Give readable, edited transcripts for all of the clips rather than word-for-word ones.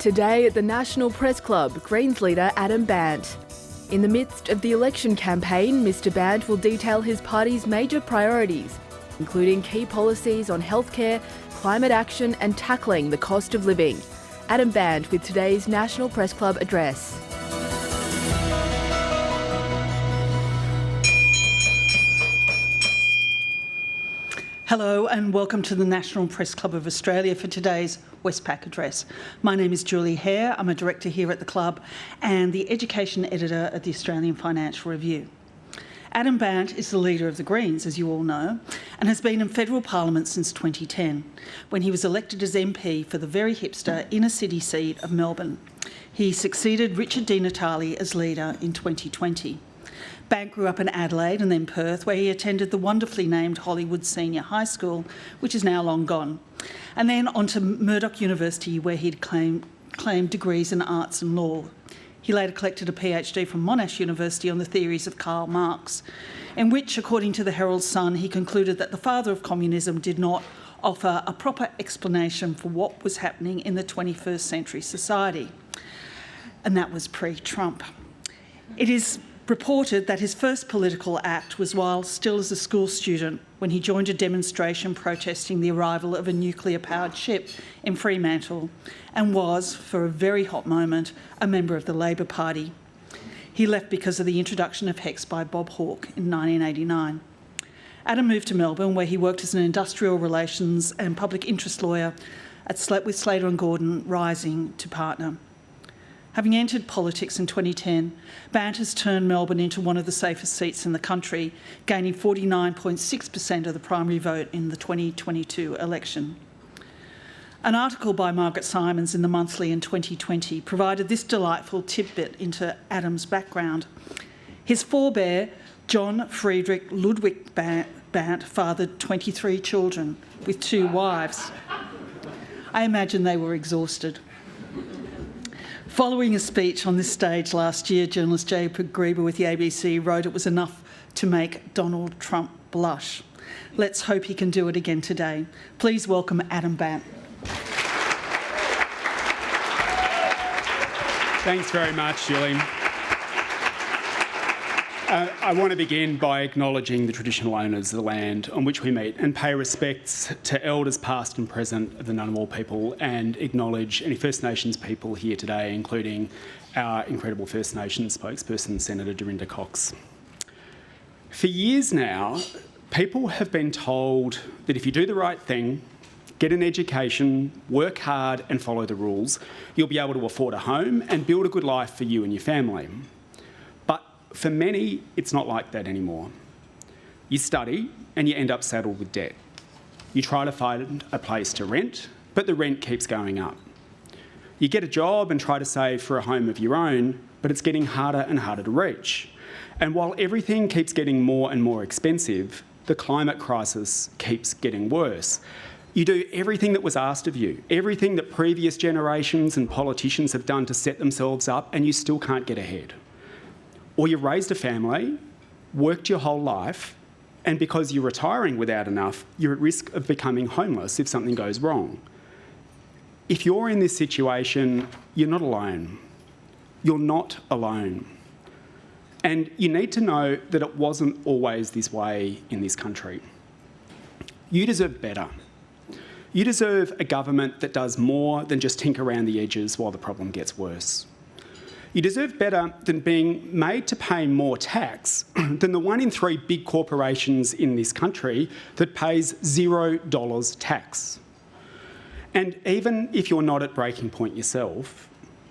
Today at the National Press Club, Greens leader Adam Bandt. In the midst of the election campaign, Mr Bandt will detail his party's major priorities, including key policies on healthcare, climate action and tackling the cost of living. Adam Bandt with today's National Press Club address. Hello and welcome to the National Press Club of Australia for today's Westpac address. My name is Julie Hare. I'm a director here at the club and the education editor at the Australian Financial Review. Adam Bandt is the leader of the Greens, as you all know, and has been in federal parliament since 2010, when he was elected as MP for the very hipster inner city seat of Melbourne. He succeeded Richard Di Natale as leader in 2020. Bandt grew up in Adelaide and then Perth, where he attended the wonderfully named Hollywood Senior High School, which is now long gone, and then on to Murdoch University, where he'd claimed degrees in arts and law. He later collected a PhD from Monash University on the theories of Karl Marx, in which, according to the Herald Sun, he concluded that the father of communism did not offer a proper explanation for what was happening in the 21st century society, and that was pre-Trump. It is reported that his first political act was while still as a school student, when he joined a demonstration protesting the arrival of a nuclear-powered ship in Fremantle and was, for a very hot moment, a member of the Labor Party. He left because of the introduction of HECS by Bob Hawke in 1989. Adam moved to Melbourne, where he worked as an industrial relations and public interest lawyer with Slater and Gordon, rising to partner. Having entered politics in 2010, Bandt has turned Melbourne into one of the safest seats in the country, gaining 49.6% of the primary vote in the 2022 election. An article by Margaret Simons in The Monthly in 2020 provided this delightful tidbit into Adam's background. His forebear, John Friedrich Ludwig Bandt, fathered 23 children with 2 wives. I imagine they were exhausted. Following a speech on this stage last year, journalist Jay Grieber with the ABC wrote it was enough to make Donald Trump blush. Let's hope he can do it again today. Please welcome Adam Bandt. Thanks very much, Julie. I want to begin by acknowledging the traditional owners of the land on which we meet and pay respects to elders past and present of the Ngunnawal people, and acknowledge any First Nations people here today, including our incredible First Nations spokesperson, Senator Dorinda Cox. For years now, people have been told that if you do the right thing, get an education, work hard and follow the rules, you'll be able to afford a home and build a good life for you and your family. For many, it's not like that anymore. You study and you end up saddled with debt. You try to find a place to rent, but the rent keeps going up. You get a job and try to save for a home of your own, but it's getting harder and harder to reach. And while everything keeps getting more and more expensive, the climate crisis keeps getting worse. You do everything that was asked of you, everything that previous generations and politicians have done to set themselves up, and you still can't get ahead. Or you've raised a family, worked your whole life, and because you're retiring without enough, you're at risk of becoming homeless if something goes wrong. If you're in this situation, you're not alone. You're not alone. And you need to know that it wasn't always this way in this country. You deserve better. You deserve a government that does more than just tinker around the edges while the problem gets worse. You deserve better than being made to pay more tax than the 1 in 3 big corporations in this country that pays $0 tax. And even if you're not at breaking point yourself,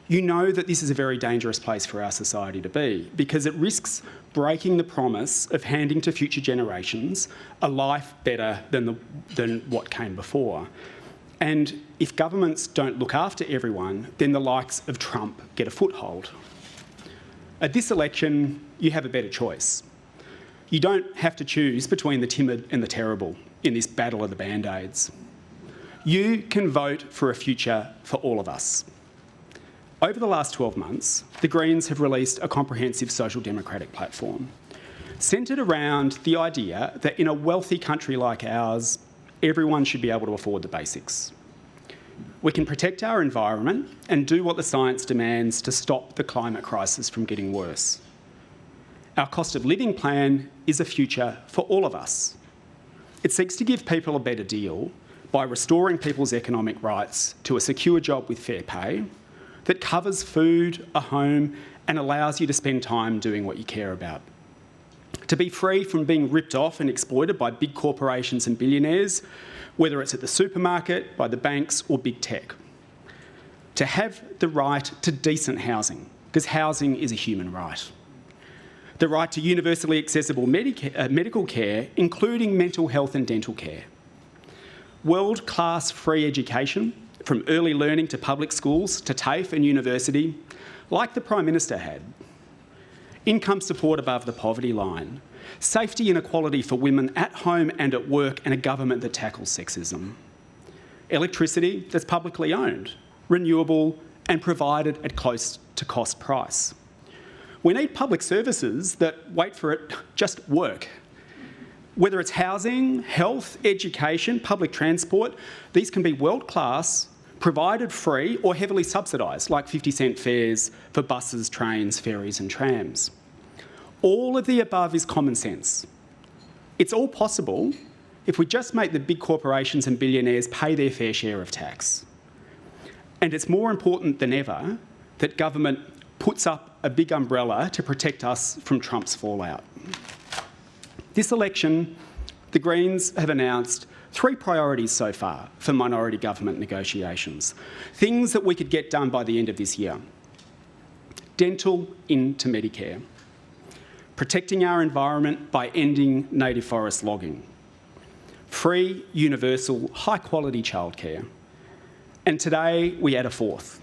you know that this is a very dangerous place for our society to be, because it risks breaking the promise of handing to future generations a life better than what came before. And if governments don't look after everyone, then the likes of Trump get a foothold. At this election, you have a better choice. You don't have to choose between the timid and the terrible in this battle of the Band-Aids. You can vote for a future for all of us. Over the last 12 months, the Greens have released a comprehensive social democratic platform centred around the idea that in a wealthy country like ours, everyone should be able to afford the basics. We can protect our environment and do what the science demands to stop the climate crisis from getting worse. Our cost of living plan is a future for all of us. It seeks to give people a better deal by restoring people's economic rights to a secure job with fair pay that covers food, a home, and allows you to spend time doing what you care about. To be free from being ripped off and exploited by big corporations and billionaires, whether it's at the supermarket, by the banks, or big tech. To have the right to decent housing, because housing is a human right. The right to universally accessible medical care, including mental health and dental care. World-class free education, from early learning to public schools to TAFE and university, like the Prime Minister had. Income support above the poverty line. Safety and equality for women at home and at work, and a government that tackles sexism. Electricity that's publicly owned, renewable, and provided at close to cost price. We need public services that, wait for it, just work. Whether it's housing, health, education, public transport, these can be world-class, provided free or heavily subsidised, like 50-cent fares for buses, trains, ferries and trams. All of the above is common sense. It's all possible if we just make the big corporations and billionaires pay their fair share of tax. And it's more important than ever that government puts up a big umbrella to protect us from Trump's fallout. This election, the Greens have announced 3 priorities so far for minority government negotiations, things that we could get done by the end of this year. Dental into Medicare. Protecting our environment by ending native forest logging. Free, universal, high-quality childcare. And today we add a 4th,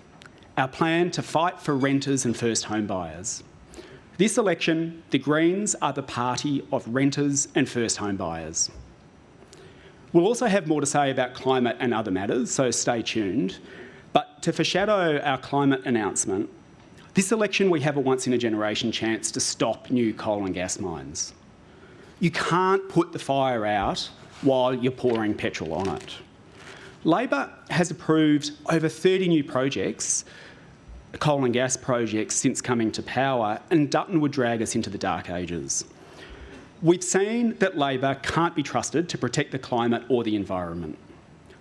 our plan to fight for renters and first home buyers. This election, the Greens are the party of renters and first home buyers. We'll also have more to say about climate and other matters, so stay tuned. But to foreshadow our climate announcement, this election we have a once-in-a-generation chance to stop new coal and gas mines. You can't put the fire out while you're pouring petrol on it. Labor has approved over 30 new projects, coal and gas projects, since coming to power, and Dutton would drag us into the dark ages. We've seen that Labor can't be trusted to protect the climate or the environment.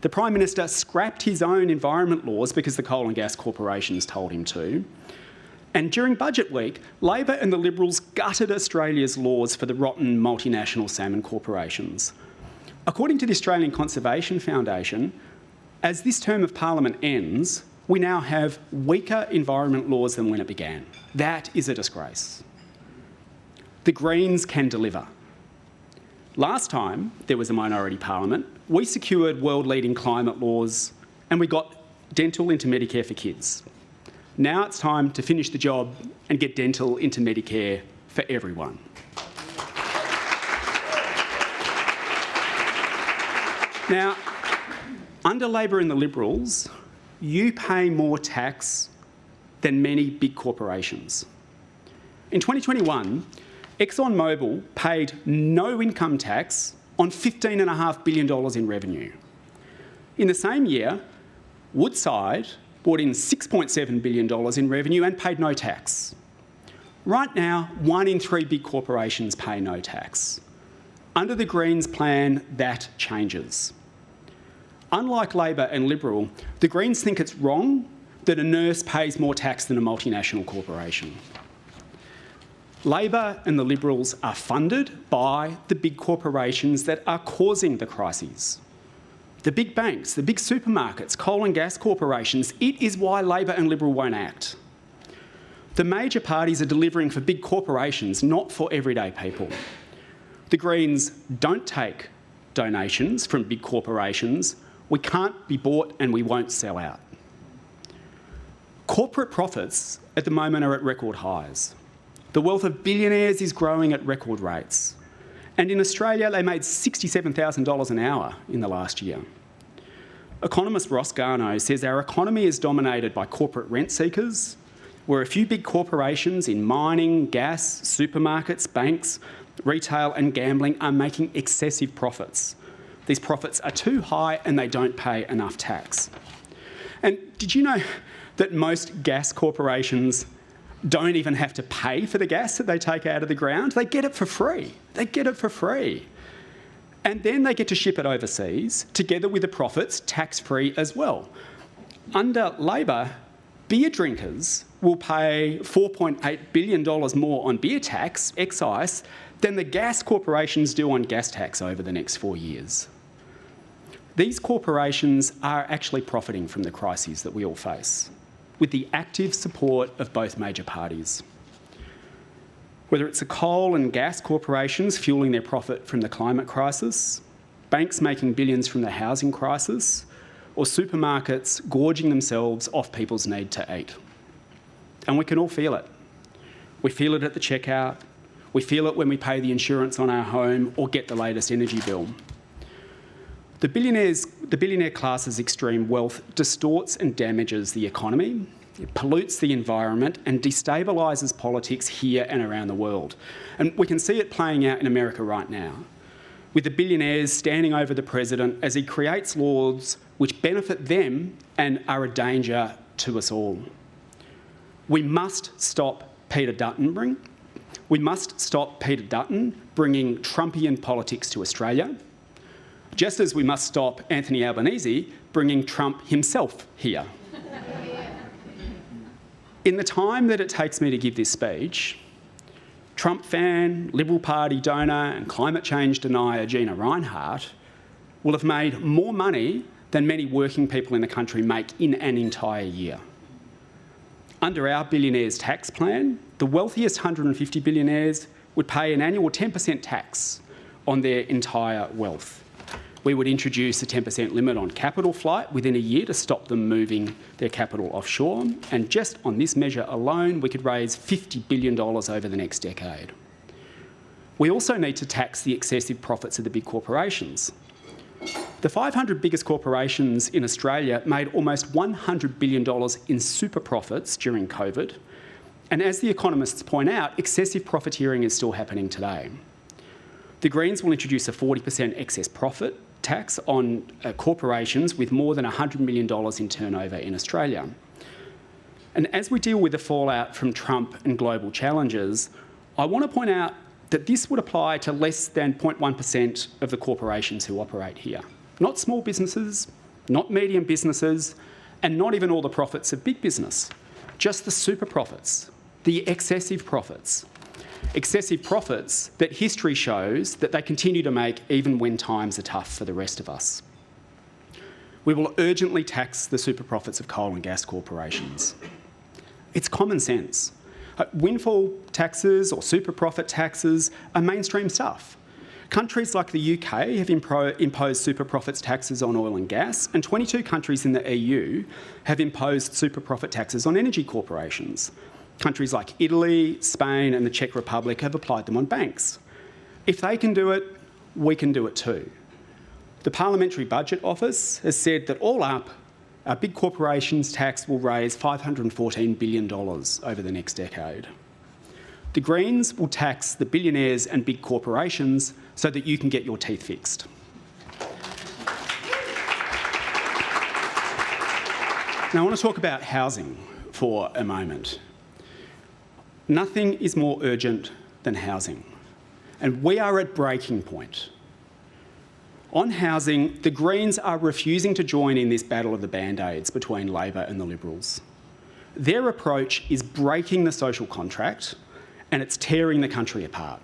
The Prime Minister scrapped his own environment laws because the coal and gas corporations told him to. And during budget week, Labor and the Liberals gutted Australia's laws for the rotten multinational salmon corporations. According to the Australian Conservation Foundation, as this term of Parliament ends, we now have weaker environment laws than when it began. That is a disgrace. The Greens can deliver. Last time there was a minority parliament, we secured world-leading climate laws and we got dental into Medicare for kids. Now it's time to finish the job and get dental into Medicare for everyone. Now, under Labor and the Liberals, you pay more tax than many big corporations. In 2021, ExxonMobil paid no income tax on $15.5 billion in revenue. In the same year, Woodside brought in $6.7 billion in revenue and paid no tax. Right now, 1 in 3 big corporations pay no tax. Under the Greens plan, that changes. Unlike Labor and Liberal, the Greens think it's wrong that a nurse pays more tax than a multinational corporation. Labor and the Liberals are funded by the big corporations that are causing the crises. The big banks, the big supermarkets, coal and gas corporations. It is why Labor and Liberal won't act. The major parties are delivering for big corporations, not for everyday people. The Greens don't take donations from big corporations. We can't be bought and we won't sell out. Corporate profits at the moment are at record highs. The wealth of billionaires is growing at record rates. And in Australia, they made $67,000 an hour in the last year. Economist Ross Garnaut says our economy is dominated by corporate rent seekers, where a few big corporations in mining, gas, supermarkets, banks, retail and gambling are making excessive profits. These profits are too high and they don't pay enough tax. And did you know that most gas corporations don't even have to pay for the gas that they take out of the ground? They get it for free. They get it for free. And then they get to ship it overseas, together with the profits, tax-free as well. Under Labor, beer drinkers will pay $4.8 billion more on beer tax, excise, than the gas corporations do on gas tax over the next 4 years. These corporations are actually profiting from the crises that we all face, with the active support of both major parties. Whether it's the coal and gas corporations fueling their profit from the climate crisis, banks making billions from the housing crisis, or supermarkets gorging themselves off people's need to eat. And we can all feel it. We feel it at the checkout, we feel it when we pay the insurance on our home or get the latest energy bill. The billionaire class's extreme wealth distorts and damages the economy, it pollutes the environment and destabilises politics here and around the world. And we can see it playing out in America right now, with the billionaires standing over the president as he creates laws which benefit them and are a danger to us all. We must stop Peter Dutton bringing Trumpian politics to Australia, just as we must stop Anthony Albanese bringing Trump himself here. In the time that it takes me to give this speech, Trump fan, Liberal Party donor and climate change denier Gina Rinehart will have made more money than many working people in the country make in an entire year. Under our billionaires' tax plan, the wealthiest 150 billionaires would pay an annual 10% tax on their entire wealth. We would introduce a 10% limit on capital flight within a year to stop them moving their capital offshore. And just on this measure alone, we could raise $50 billion over the next decade. We also need to tax the excessive profits of the big corporations. The 500 biggest corporations in Australia made almost $100 billion in super profits during COVID. And as the economists point out, excessive profiteering is still happening today. The Greens will introduce a 40% excess profit tax on corporations with more than $100 million in turnover in Australia. And as we deal with the fallout from Trump and global challenges, I want to point out that this would apply to less than 0.1% of the corporations who operate here. Not small businesses, not medium businesses, and not even all the profits of big business. Just the super profits, the excessive profits. Excessive profits that history shows that they continue to make even when times are tough for the rest of us. We will urgently tax the super profits of coal and gas corporations. It's common sense. Windfall taxes or super profit taxes are mainstream stuff. Countries like the UK have imposed super profits taxes on oil and gas, and 22 countries in the EU have imposed super profit taxes on energy corporations. Countries like Italy, Spain and the Czech Republic have applied them on banks. If they can do it, we can do it too. The Parliamentary Budget Office has said that all up, our big corporations tax will raise $514 billion over the next decade. The Greens will tax the billionaires and big corporations so that you can get your teeth fixed. Now I want to talk about housing for a moment. Nothing is more urgent than housing, and we are at breaking point. On housing, the Greens are refusing to join in this battle of the Band-Aids between Labor and the Liberals. Their approach is breaking the social contract and it's tearing the country apart.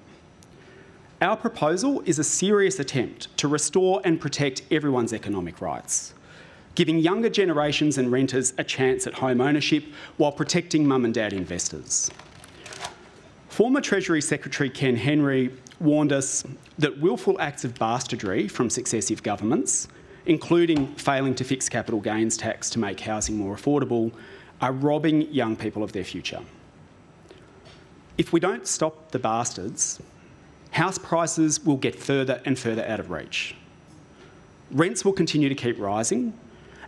Our proposal is a serious attempt to restore and protect everyone's economic rights, giving younger generations and renters a chance at home ownership while protecting mum and dad investors. Former Treasury Secretary Ken Henry warned us that willful acts of bastardry from successive governments, including failing to fix capital gains tax to make housing more affordable, are robbing young people of their future. If we don't stop the bastards, house prices will get further and further out of reach. Rents will continue to keep rising,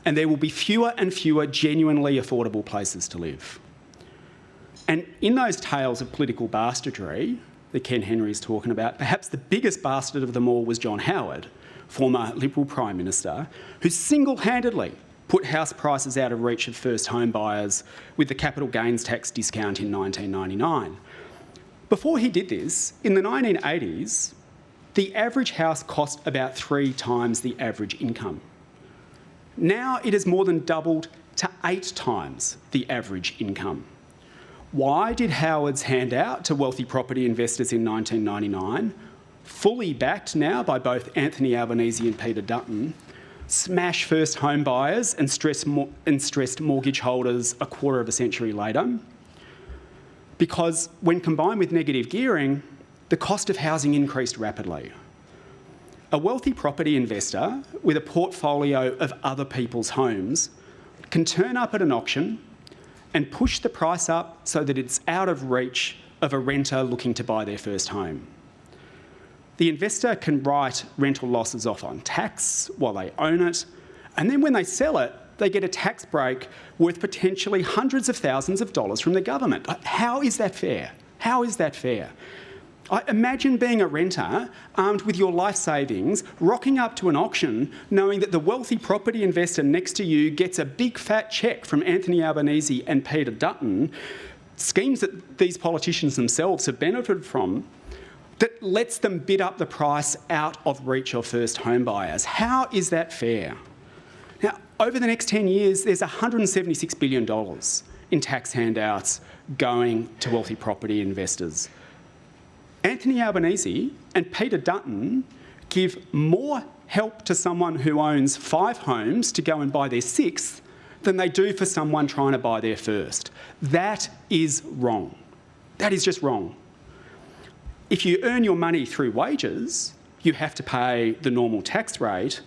and there will be fewer and fewer genuinely affordable places to live. And in those tales of political bastardry that Ken Henry is talking about, perhaps the biggest bastard of them all was John Howard, former Liberal Prime Minister, who single-handedly put house prices out of reach of first home buyers with the capital gains tax discount in 1999. Before he did this, in the 1980s, the average house cost about 3 times the average income. Now it has more than doubled to 8 times the average income. Why did Howard's handout to wealthy property investors in 1999, fully backed now by both Anthony Albanese and Peter Dutton, smash first home buyers and stressed mortgage holders a quarter of a century later? Because when combined with negative gearing, the cost of housing increased rapidly. A wealthy property investor with a portfolio of other people's homes can turn up at an auction and push the price up so that it's out of reach of a renter looking to buy their first home. The investor can write rental losses off on tax while they own it, and then when they sell it, they get a tax break worth potentially hundreds of thousands of dollars from the government. How is that fair? How is that fair? Imagine being a renter armed with your life savings, rocking up to an auction knowing that the wealthy property investor next to you gets a big fat cheque from Anthony Albanese and Peter Dutton, schemes that these politicians themselves have benefited from, that lets them bid up the price out of reach of first home buyers. How is that fair? Now, over the next 10 years, there's $176 billion in tax handouts going to wealthy property investors. Anthony Albanese and Peter Dutton give more help to someone who owns 5 homes to go and buy their 6th than they do for someone trying to buy their first. That is wrong. That is just wrong. If you earn your money through wages, you have to pay the normal tax rate,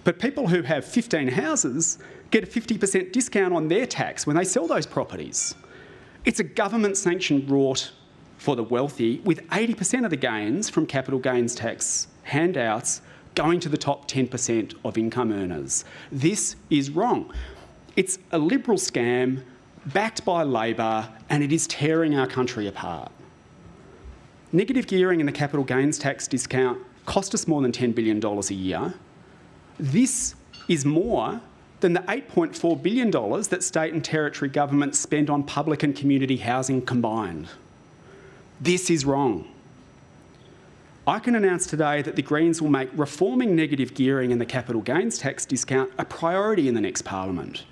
but people who have 15 houses get a 50% discount on their tax when they sell those properties. It's a government-sanctioned rort for the wealthy, with 80% of the gains from capital gains tax handouts going to the top 10% of income earners. This is wrong. It's a Liberal scam backed by Labor, and it is tearing our country apart. Negative gearing and the capital gains tax discount cost us more than $10 billion a year. This is more than the $8.4 billion that state and territory governments spend on public and community housing combined. This is wrong. I can announce today that the Greens will make reforming negative gearing and the capital gains tax discount a priority in the next Parliament,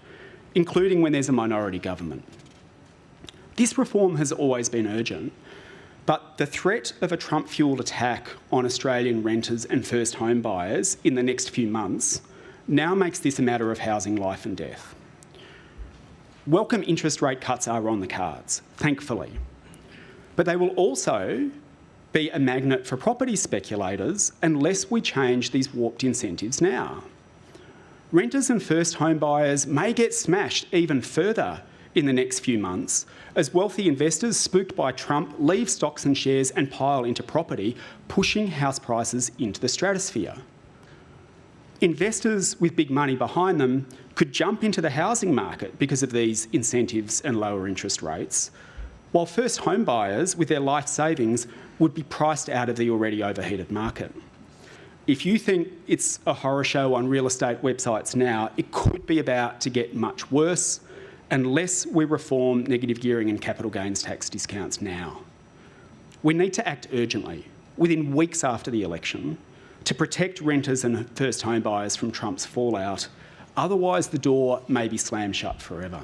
including when there's a minority government. This reform has always been urgent, but the threat of a Trump-fuelled attack on Australian renters and first home buyers in the next few months now makes this a matter of housing life and death. Welcome interest rate cuts are on the cards, thankfully, but they will also be a magnet for property speculators unless we change these warped incentives now. Renters and first home buyers may get smashed even further in the next few months as wealthy investors spooked by Trump leave stocks and shares and pile into property, pushing house prices into the stratosphere. Investors with big money behind them could jump into the housing market because of these incentives and lower interest rates, while first home buyers with their life savings would be priced out of the already overheated market. If you think it's a horror show on real estate websites now, it could be about to get much worse unless we reform negative gearing and capital gains tax discounts now. We need to act urgently, within weeks after the election, to protect renters and first home buyers from Trump's fallout. Otherwise, the door may be slammed shut forever.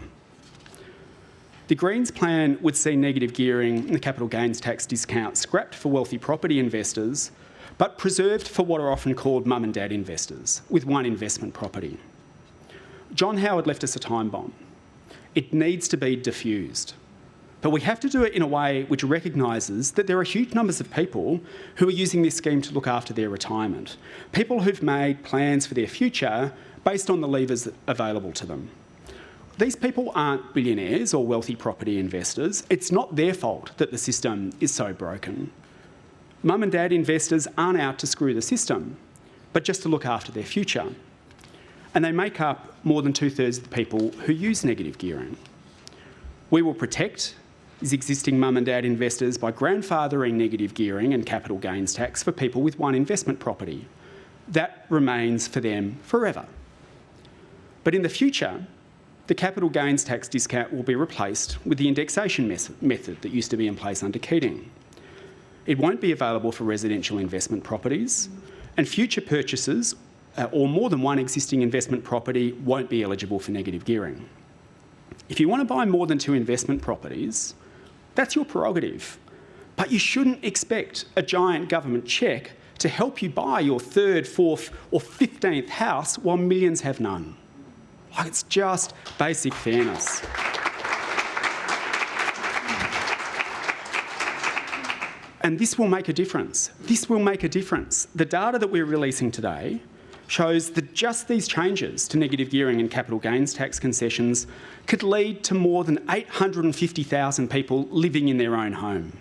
The Greens' plan would see negative gearing and the capital gains tax discount scrapped for wealthy property investors, but preserved for what are often called mum and dad investors, with one investment property. John Howard left us a time bomb. It needs to be diffused. But we have to do it in a way which recognises that there are huge numbers of people who are using this scheme to look after their retirement, people who've made plans for their future based on the levers available to them. These people aren't billionaires or wealthy property investors. It's not their fault that the system is so broken. Mum and dad investors aren't out to screw the system, but just to look after their future. And they make up more than 2/3 of the people who use negative gearing. We will protect these existing mum and dad investors by grandfathering negative gearing and capital gains tax for people with one investment property. That remains for them forever. But in the future, the capital gains tax discount will be replaced with the indexation method that used to be in place under Keating. It won't be available for residential investment properties, and future purchases or more than one existing investment property won't be eligible for negative gearing. If you want to buy more than 2 investment properties, that's your prerogative. But you shouldn't expect a giant government cheque to help you buy your 3rd, 4th or 15th house while millions have none. Like, it's just basic fairness. And this will make a difference. This will make a difference. The data that we're releasing today shows that just these changes to negative gearing and capital gains tax concessions could lead to more than 850,000 people living in their own home.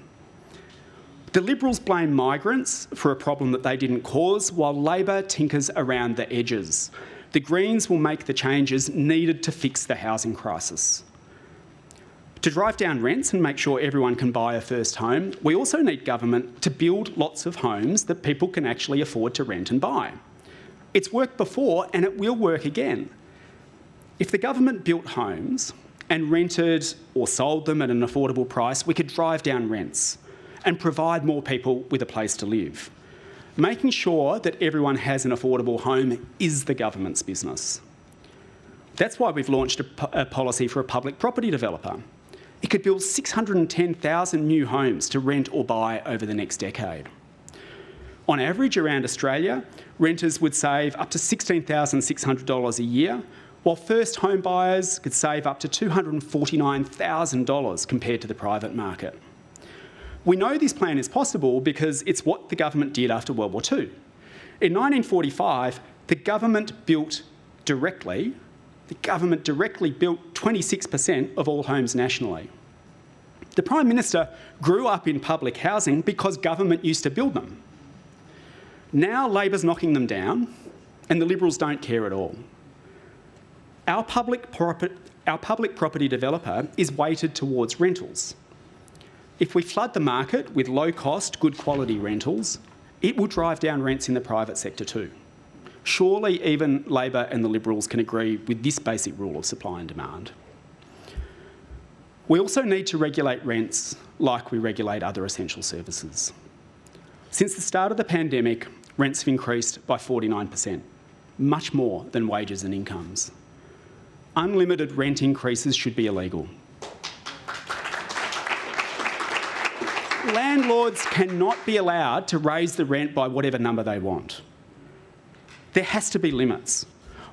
The Liberals blame migrants for a problem that they didn't cause, while Labor tinkers around the edges. The Greens will make the changes needed to fix the housing crisis. To drive down rents and make sure everyone can buy a first home, we also need government to build lots of homes that people can actually afford to rent and buy. It's worked before and it will work again. If the government built homes and rented or sold them at an affordable price, we could drive down rents and provide more people with a place to live. Making sure that everyone has an affordable home is the government's business. That's why we've launched a policy for a public property developer. It could build 610,000 new homes to rent or buy over the next decade. On average, around Australia, renters would save up to $16,600 a year, while first home buyers could save up to $249,000 compared to the private market. We know this plan is possible because it's what the government did after World War II. In 1945, the government directly built 26% of all homes nationally. The Prime Minister grew up in public housing because government used to build them. Now Labor's knocking them down and the Liberals don't care at all. Our public property developer is weighted towards rentals. If we flood the market with low-cost, good-quality rentals, it will drive down rents in the private sector too. Surely even Labor and the Liberals can agree with this basic rule of supply and demand. We also need to regulate rents like we regulate other essential services. Since the start of the pandemic, rents have increased by 49%, much more than wages and incomes. Unlimited rent increases should be illegal. Landlords cannot be allowed to raise the rent by whatever number they want. There has to be limits.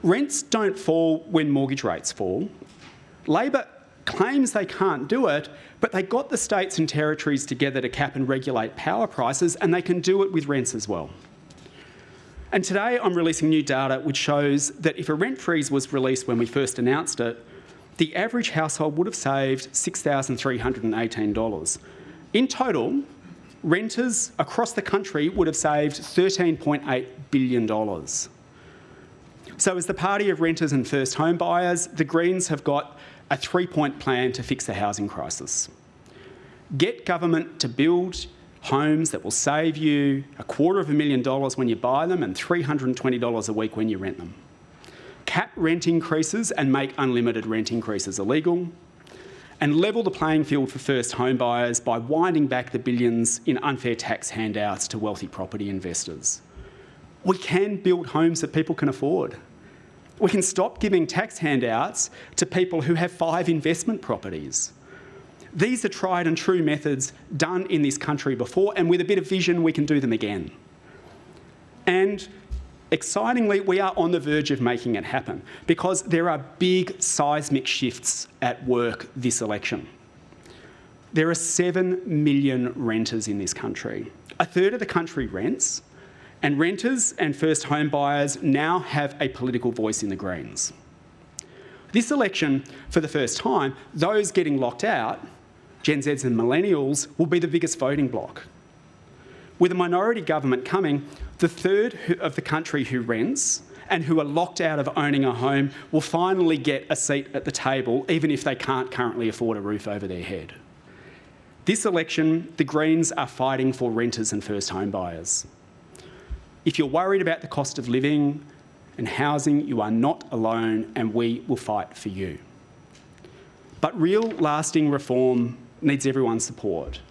Rents don't fall when mortgage rates fall. Labor claims they can't do it, but they got the states and territories together to cap and regulate power prices, and they can do it with rents as well. And today I'm releasing new data which shows that if a rent freeze was released when we first announced it, the average household would have saved $6,318. In total, renters across the country would have saved $13.8 billion. So as the party of renters and first home buyers, the Greens have got a 3-point plan to fix the housing crisis. Get government to build homes that will save you $250,000 when you buy them and $320 a week when you rent them. Cap rent increases and make unlimited rent increases illegal. And level the playing field for first home buyers by winding back the billions in unfair tax handouts to wealthy property investors. We can build homes that people can afford. We can stop giving tax handouts to people who have 5 investment properties. These are tried and true methods done in this country before, and with a bit of vision, we can do them again. And excitingly, we are on the verge of making it happen because there are big seismic shifts at work this election. There are 7 million renters in this country. A third of the country rents, and renters and first home buyers now have a political voice in the Greens. This election, for the first time, those getting locked out, Gen Zs and millennials, will be the biggest voting bloc. With a minority government coming, the third of the country who rents and who are locked out of owning a home will finally get a seat at the table, even if they can't currently afford a roof over their head. This election, the Greens are fighting for renters and first home buyers. If you're worried about the cost of living, And housing, you are not alone, and we will fight for you. But real lasting reform needs everyone's support.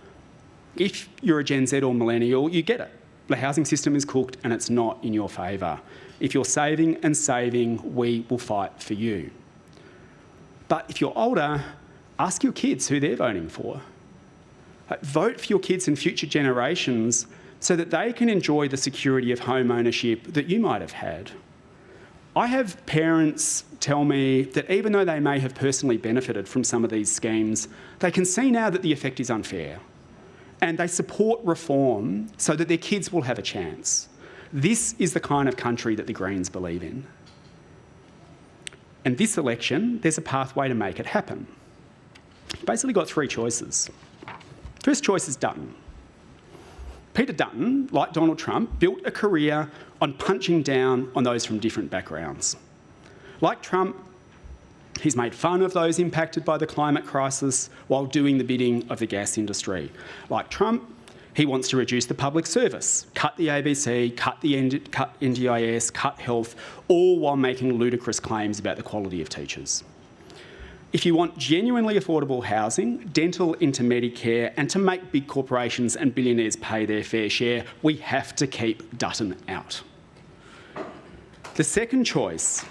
If you're a Gen Z or millennial, you get it. The housing system is cooked and it's not in your favour. If you're saving and saving, we will fight for you. But if you're older, ask your kids who they're voting for. Vote for your kids and future generations so that they can enjoy the security of home ownership that you might have had. I have parents tell me that even though they may have personally benefited from some of these schemes, they can see now that the effect is unfair. And they support reform so that their kids will have a chance. This is the kind of country that the Greens believe in. And this election, there's a pathway to make it happen. You've basically got three choices. First choice is Dutton. Peter Dutton, like Donald Trump, built a career on punching down on those from different backgrounds. Like Trump, he's made fun of those impacted by the climate crisis while doing the bidding of the gas industry. Like Trump, he wants to reduce the public service, cut the ABC, cut NDIS, cut health, all while making ludicrous claims about the quality of teachers. If you want genuinely affordable housing, dental into Medicare, and to make big corporations and billionaires pay their fair share, we have to keep Dutton out. The second choice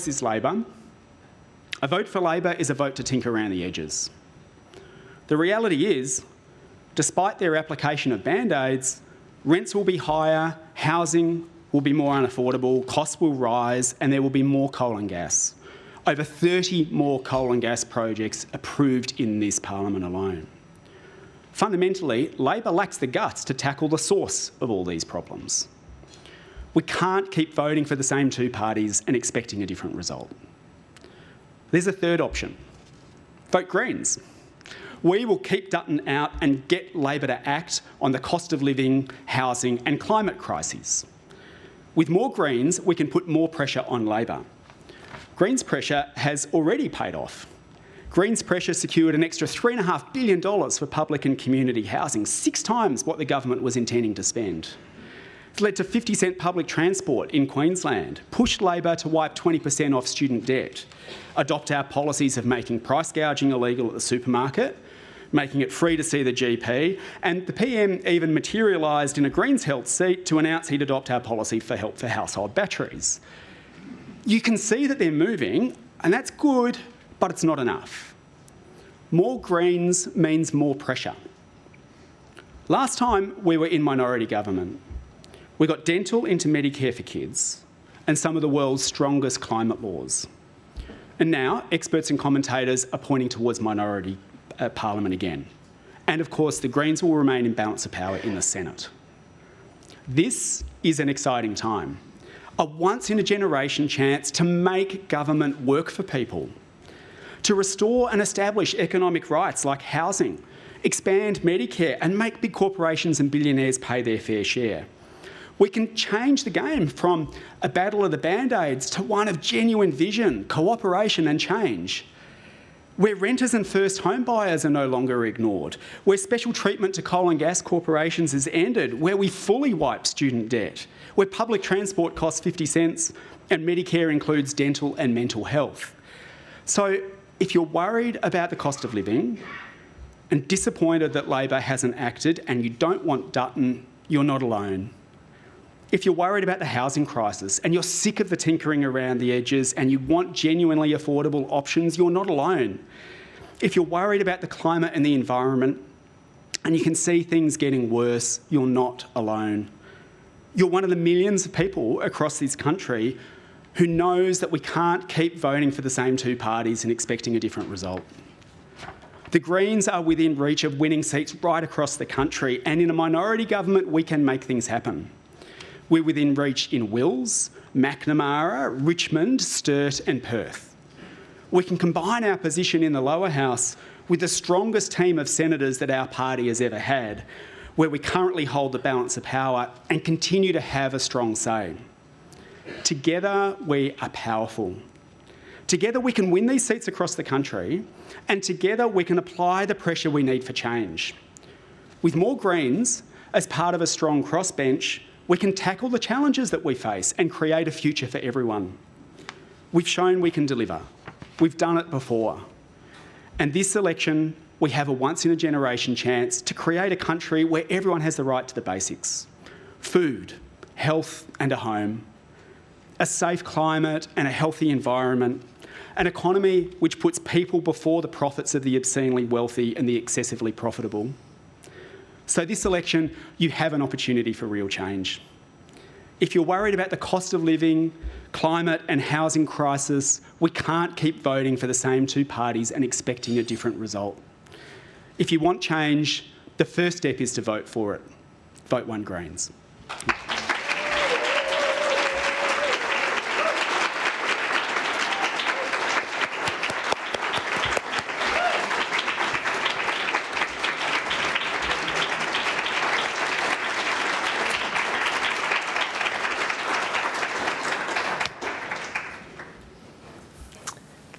is Labor. A vote for Labor is a vote to tinker around the edges. The reality is, despite their application of Band-Aids, rents will be higher, housing will be more unaffordable, costs will rise, and there will be more coal and gas. Over 30 more coal and gas projects approved in this parliament alone. Fundamentally, Labor lacks the guts to tackle the source of all these problems. We can't keep voting for the same two parties and expecting a different result. There's a third option. Vote Greens. We will keep Dutton out and get Labor to act on the cost of living, housing and climate crises. With more Greens, we can put more pressure on Labor. Greens' pressure has already paid off. Greens' pressure secured an extra $3.5 billion for public and community housing, 6 times what the government was intending to spend. It led to 50-cent public transport in Queensland, pushed Labor to wipe 20% off student debt, adopt our policies of making price gouging illegal at the supermarket, making it free to see the GP, and the PM even materialised in a Greens held seat to announce he'd adopt our policy for help for household batteries. You can see that they're moving, and that's good, but it's not enough. More Greens means more pressure. Last time we were in minority government, we got dental into Medicare for kids and some of the world's strongest climate laws. And now experts and commentators are pointing towards minority parliament again. And of course, the Greens will remain in balance of power in the Senate. This is an exciting time. A once-in-a-generation chance to make government work for people, to restore and establish economic rights like housing, expand Medicare and make big corporations and billionaires pay their fair share. We can change the game from a battle of the Band-Aids to one of genuine vision, cooperation and change. Where renters and first home buyers are no longer ignored, where special treatment to coal and gas corporations is ended, where we fully wipe student debt, where public transport costs 50 cents and Medicare includes dental and mental health. So if you're worried about the cost of living and disappointed that Labor hasn't acted and you don't want Dutton, you're not alone. If you're worried about the housing crisis and you're sick of the tinkering around the edges and you want genuinely affordable options, you're not alone. If you're worried about the climate and the environment and you can see things getting worse, you're not alone. You're one of the millions of people across this country who knows that we can't keep voting for the same two parties and expecting a different result. The Greens are within reach of winning seats right across the country, and in a minority government we can make things happen. We're within reach in Wills, Macnamara, Richmond, Sturt and Perth. We can combine our position in the lower house with the strongest team of senators that our party has ever had, where we currently hold the balance of power and continue to have a strong say. Together we are powerful. Together we can win these seats across the country, and together we can apply the pressure we need for change. With more Greens, as part of a strong crossbench, we can tackle the challenges that we face and create a future for everyone. We've shown we can deliver. We've done it before. And this election, we have a once-in-a-generation chance to create a country where everyone has the right to the basics: food, health and a home, a safe climate and a healthy environment, an economy which puts people before the profits of the obscenely wealthy and the excessively profitable. So this election, you have an opportunity for real change. If you're worried about the cost of living, climate and housing crisis, we can't keep voting for the same two parties and expecting a different result. If you want change, the first step is to vote for it. Vote One Greens.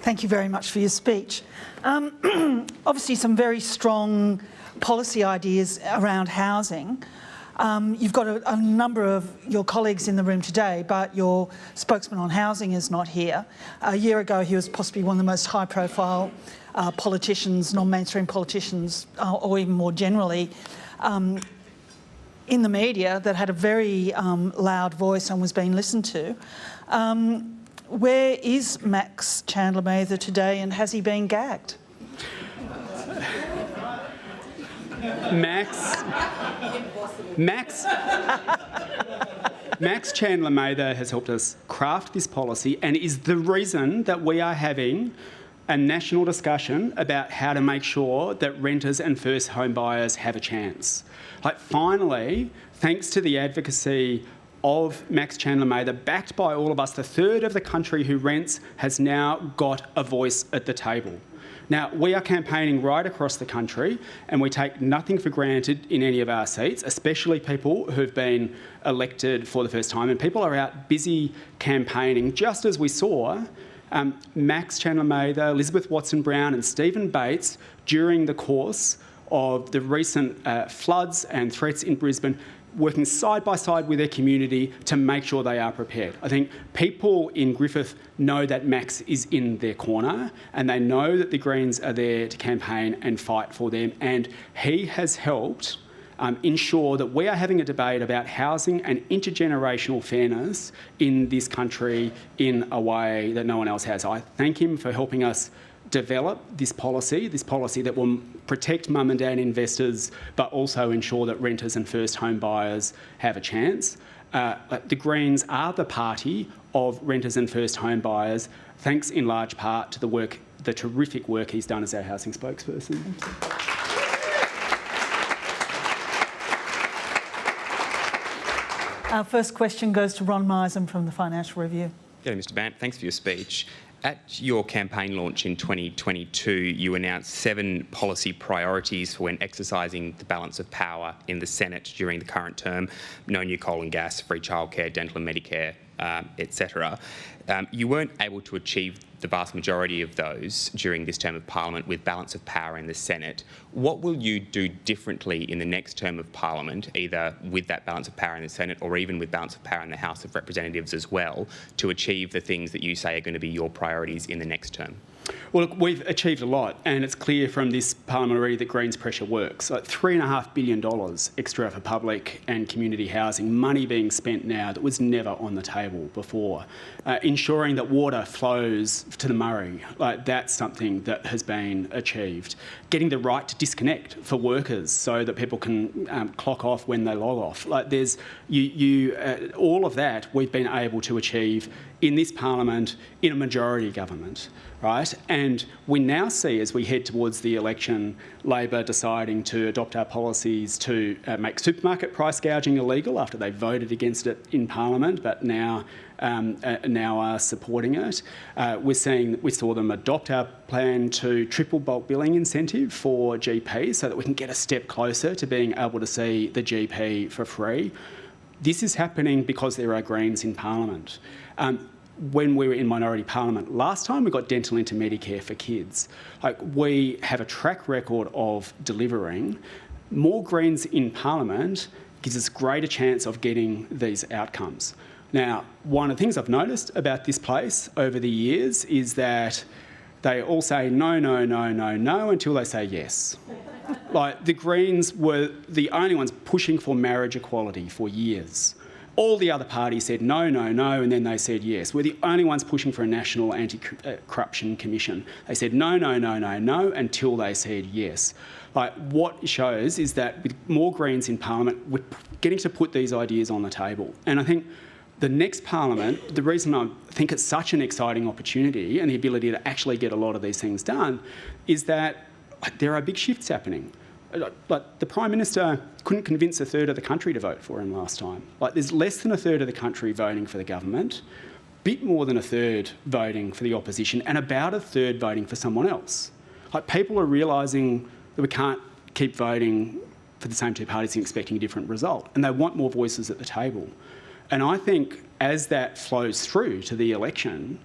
Thank you very much for your speech. Obviously, some very strong policy ideas around housing. You've got a number of your colleagues in the room today, but your spokesman on housing is not here. A year ago, he was possibly one of the most high-profile politicians, non-mainstream politicians, or even more generally, in the media that had a very loud voice and was being listened to. Where is Max Chandler-Mather today, and has he been gagged? Max Chandler-Mather has helped us craft this policy and is the reason that we are having a national discussion about how to make sure that renters and first home buyers have a chance. Like, finally, thanks to the advocacy of Max Chandler-Mather, backed by all of us, the third of the country who rents has now got a voice at the table. Now, we are campaigning right across the country, and we take nothing for granted in any of our seats, especially people who've been elected for the first time. And people are out busy campaigning, just as we saw Max Chandler-Mather, Elizabeth Watson-Brown and Stephen Bates during the course of the recent floods and threats in Brisbane, working side by side with their community to make sure they are prepared. I think people in Griffith know that Max is in their corner, and they know that the Greens are there to campaign and fight for them, and he has helped ensure that we are having a debate about housing and intergenerational fairness in this country in a way that no one else has. I thank him for helping us develop this policy that will protect mum and dad investors, but also ensure that renters and first home buyers have a chance. The Greens are the party of renters and first home buyers, thanks in large part to the terrific work he's done as our housing spokesperson. Our first question goes to Ron Misen from the Financial Review. G'day, Mr. Bandt. Thanks for your speech. At your campaign launch in 2022, you announced 7 policy priorities for when exercising the balance of power in the Senate during the current term: no new coal and gas, free childcare, dental and Medicare, etc. You weren't able to achieve the vast majority of those during this term of Parliament with balance of power in the Senate. What will you do differently in the next term of Parliament, either with that balance of power in the Senate or even with balance of power in the House of Representatives as well, to achieve the things that you say are going to be your priorities in the next term? Well, look, we've achieved a lot, and it's clear from this parliament already that Greens pressure works. Like $3.5 billion extra for public and community housing, money being spent now that was never on the table before. Ensuring that water flows to the Murray, like that's something that has been achieved. Getting the right to disconnect for workers so that people can clock off when they log off. Like there's all of that we've been able to achieve in this parliament in a majority government. Right? And we now see, as we head towards the election, Labor deciding to adopt our policies to make supermarket price gouging illegal after they voted against it in Parliament, but now are supporting it. We saw them adopt our plan to triple bulk billing incentive for GPs so that we can get a step closer to being able to see the GP for free. This is happening because there are Greens in Parliament. When we were in minority parliament last time, we got dental into Medicare for kids. Like, we have a track record of delivering. More Greens in parliament gives us greater chance of getting these outcomes. Now, one of the things I've noticed about this place over the years is that they all say no, no, no, no, no until they say yes. Like, the Greens were the only ones pushing for marriage equality for years. All the other parties said no, no, no, and then they said yes. We're the only ones pushing for a national anti-corruption commission. They said no, no, no, no, no, until they said yes. Like, what it shows is that with more Greens in Parliament, we're getting to put these ideas on the table. And I think the next Parliament, the reason I think it's such an exciting opportunity and the ability to actually get a lot of these things done is that there are big shifts happening. Like, the Prime Minister couldn't convince a third of the country to vote for him last time. Like, there's less than a third of the country voting for the government, a bit more than a third voting for the opposition, and about a third voting for someone else. Like, people are realising that we can't keep voting for the same two parties and expecting a different result, and they want more voices at the table. And I think as that flows through to the election,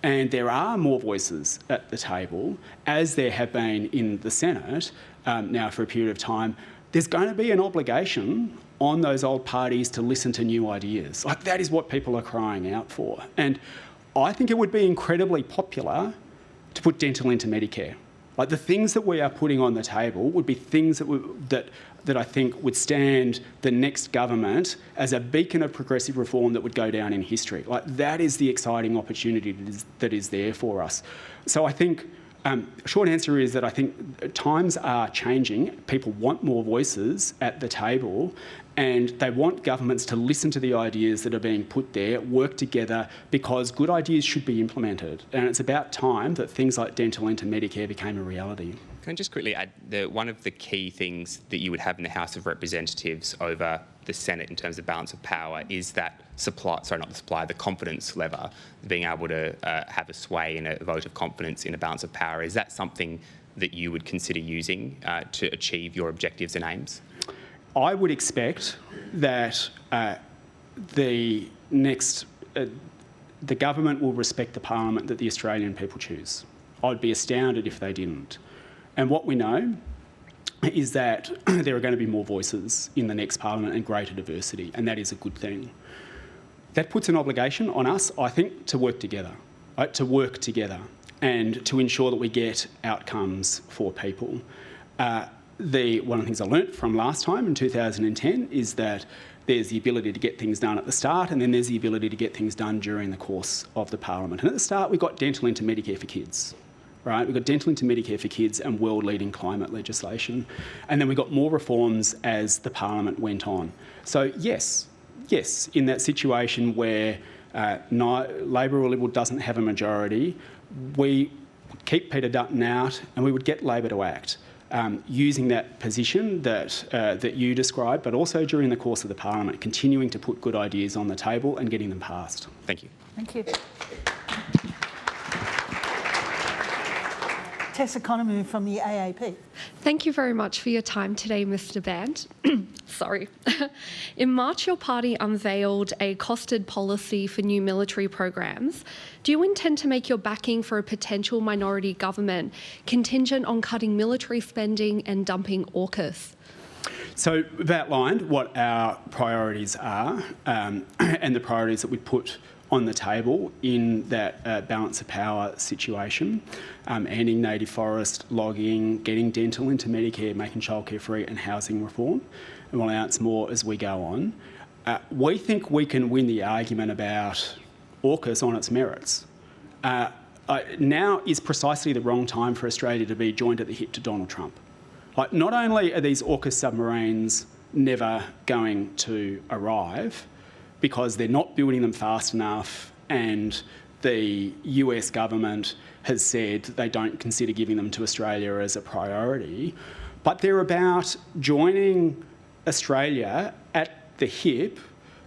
and there are more voices at the table, as there have been in the Senate now for a period of time, there's going to be an obligation on those old parties to listen to new ideas. Like, that is what people are crying out for. And I think it would be incredibly popular to put dental into Medicare. Like, the things that we are putting on the table would be things that I think would stand the next government as a beacon of progressive reform that would go down in history. Like, that is the exciting opportunity that is there for us. So I think, short answer is that I think times are changing. People want more voices at the table, and they want governments to listen to the ideas that are being put there, work together, because good ideas should be implemented. And it's about time that things like dental into Medicare became a reality. Can I just quickly add that one of the key things that you would have in the House of Representatives over the Senate in terms of balance of power is that the confidence lever, being able to have a sway in a vote of confidence in a balance of power. Is that something that you would consider using to achieve your objectives and aims? I would expect that the government will respect the parliament that the Australian people choose. I'd be astounded if they didn't. And what we know is that there are going to be more voices in the next parliament and greater diversity, and that is a good thing. That puts an obligation on us, I think, to work together, right? To work together and to ensure that we get outcomes for people. One of the things I learnt from last time in 2010 is that there's the ability to get things done at the start, and then there's the ability to get things done during the course of the parliament. And at the start, we got dental into Medicare for kids. Right, we got dental into Medicare for kids and world-leading climate legislation. And then we got more reforms as the parliament went on. So yes, in that situation where Labor or Liberal doesn't have a majority, we keep Peter Dutton out and we would get Labor to act, using that position that you described, but also during the course of the parliament, continuing to put good ideas on the table and getting them passed. Thank you. Thank you. Tessa Conomu from the AAP. Thank you very much for your time today, Mr. Bandt. Sorry. In March, your party unveiled a costed policy for new military programs. Do you intend to make your backing for a potential minority government contingent on cutting military spending and dumping AUKUS? So we've outlined what our priorities are and the priorities that we put on the table in that balance of power situation, ending native forest logging, getting dental into Medicare, making childcare free and housing reform. And we'll announce more as we go on. We think we can win the argument about AUKUS on its merits. Now is precisely the wrong time for Australia to be joined at the hip to Donald Trump. Like, not only are these AUKUS submarines never going to arrive, because they're not building them fast enough and the US government has said they don't consider giving them to Australia as a priority, but they're about joining Australia at the hip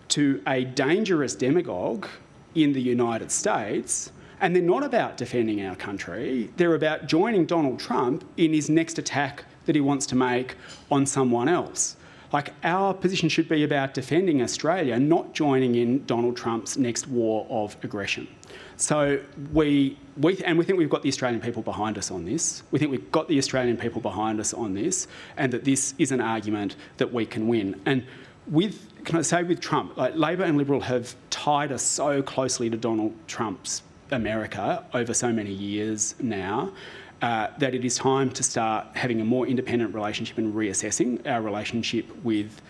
to a dangerous demagogue in the United States, and they're not about defending our country, they're about joining Donald Trump in his next attack that he wants to make on someone else. Like, our position should be about defending Australia, not joining in Donald Trump's next war of aggression. So we think we've got the Australian people behind us on this. We think we've got the Australian people behind us on this, and that this is an argument that we can win. And can I say with Trump, like Labor and Liberal have tied us so closely to Donald Trump's America over so many years now that it is time to start having a more independent relationship and reassessing our relationship with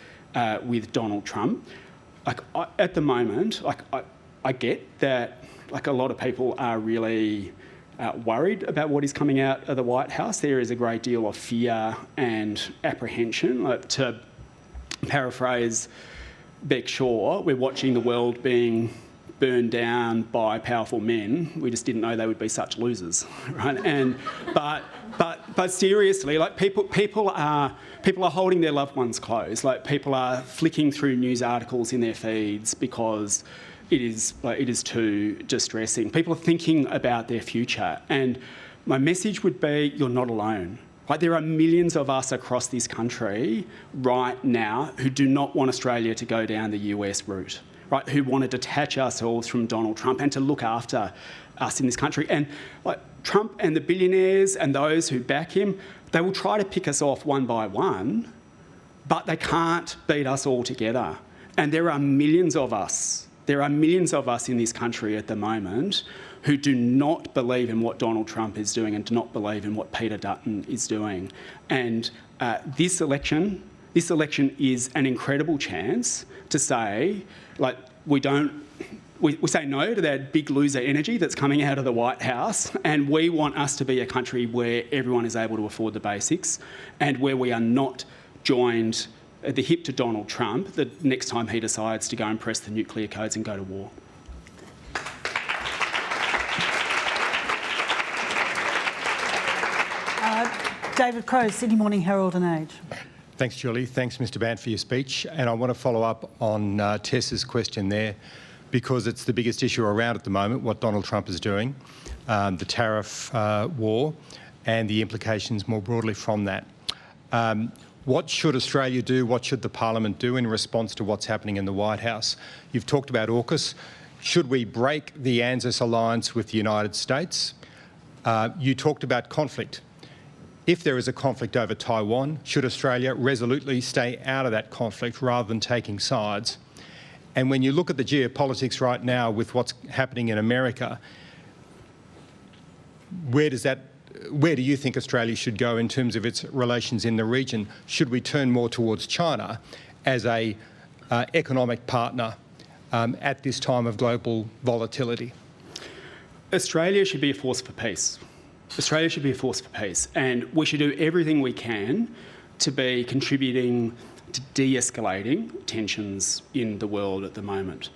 Donald Trump. Like at the moment, I get that like a lot of people are really worried about what is coming out of the White House. There is a great deal of fear and apprehension. To paraphrase Beck Shaw, we're watching the world being burned down by powerful men. We just didn't know they would be such losers, right? And but seriously, like people are holding their loved ones close. Like people are flicking through news articles in their feeds because it is too distressing. People are thinking about their future, and my message would be: you're not alone. Like there are millions of us across this country right now who do not want Australia to go down the US route, right? Who want to detach ourselves from Donald Trump and to look after us in this country. And like Trump and the billionaires and those who back him, they will try to pick us off one by one, but they can't beat us all together. And there are millions of us. There are millions of us in this country at the moment who do not believe in what Donald Trump is doing and do not believe in what Peter Dutton is doing. And this election is an incredible chance to say, like, we say no to that big loser energy that's coming out of the White House, and we want us to be a country where everyone is able to afford the basics and where we are not joined at the hip to Donald Trump the next time he decides to go and press the nuclear codes and go to war. David Crowe, Sydney Morning Herald and Age. Thanks, Julie. Thanks, Mr Bandt, for your speech. And I want to follow up on Tess's question there, because it's the biggest issue around at the moment, what Donald Trump is doing, the tariff war and the implications more broadly from that. What should Australia do? What should the Parliament do in response to what's happening in the White House? You've talked about AUKUS. Should we break the ANZUS alliance with the United States? You talked about conflict. If there is a conflict over Taiwan, should Australia resolutely stay out of that conflict rather than taking sides? And when you look at the geopolitics right now with what's happening in America, where do you think Australia should go in terms of its relations in the region? Should we turn more towards China as an economic partner at this time of global volatility? Australia should be a force for peace. Australia should be a force for peace, and we should do everything we can to be contributing to de-escalating tensions in the world at the moment.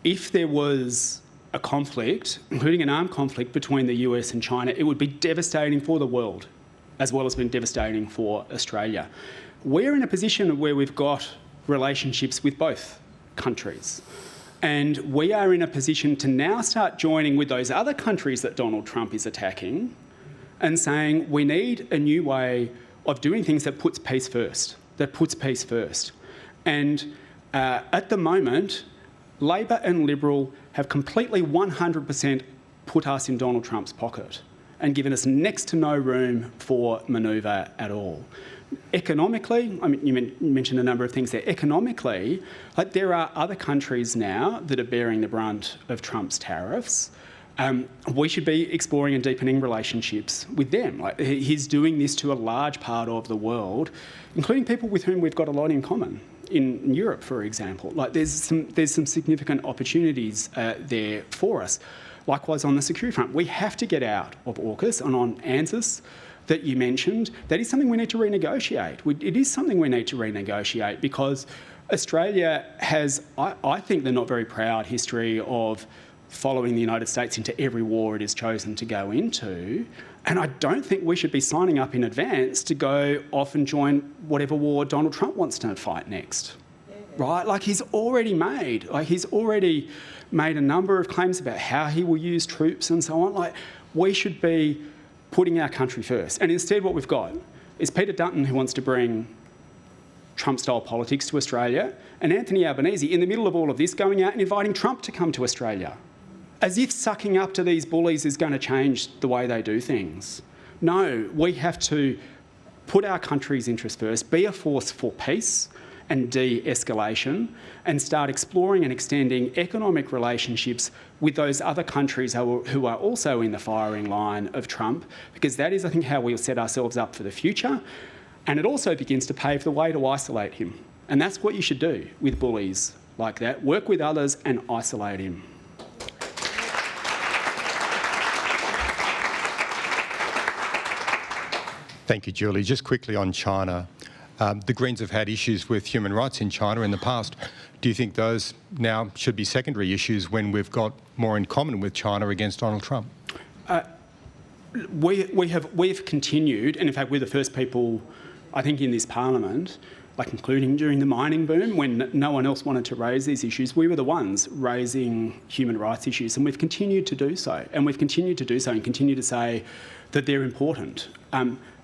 If there was a conflict, including an armed conflict between the US and China, it would be devastating for the world, as well as being devastating for Australia. We're in a position where we've got relationships with both countries. And we are in a position to now start joining with those other countries that Donald Trump is attacking and saying we need a new way of doing things that puts peace first, And at the moment, Labor and Liberal have completely 100% put us in Donald Trump's pocket and given us next to no room for manoeuvre at all. Economically, I mean, you mentioned a number of things there. Economically, like there are other countries now that are bearing the brunt of Trump's tariffs. We should be exploring and deepening relationships with them. Like he's doing this to a large part of the world, including people with whom we've got a lot in common. In Europe, for example, like there's some significant opportunities there for us. Likewise, on the security front, we have to get out of AUKUS, and on ANZUS that you mentioned, that is something we need to renegotiate. It is something we need to renegotiate because Australia has, I think, the not very proud history of following the United States into every war it has chosen to go into. And I don't think we should be signing up in advance to go off and join whatever war Donald Trump wants to fight next. Right? Like he's already made a number of claims about how he will use troops and so on. Like we should be putting our country first. And instead what we've got is Peter Dutton, who wants to bring Trump-style politics to Australia, and Anthony Albanese in the middle of all of this going out and inviting Trump to come to Australia. As if sucking up to these bullies is going to change the way they do things. No, we have to put our country's interests first, be a force for peace, and de-escalation, and start exploring and extending economic relationships with those other countries who are also in the firing line of Trump, because that is, I think, how we'll set ourselves up for the future. And it also begins to pave the way to isolate him. And that's what you should do with bullies like that. Work with others and isolate him. Thank you, Julie. Just quickly on China. The Greens have had issues with human rights in China in the past. Do you think those now should be secondary issues when we've got more in common with China against Donald Trump? We've continued, and in fact we're the first people, I think, in this parliament, like including during the mining boom when no one else wanted to raise these issues, we were the ones raising human rights issues, and we've continued to do so. And we've continued to do so and continue to say that they're important.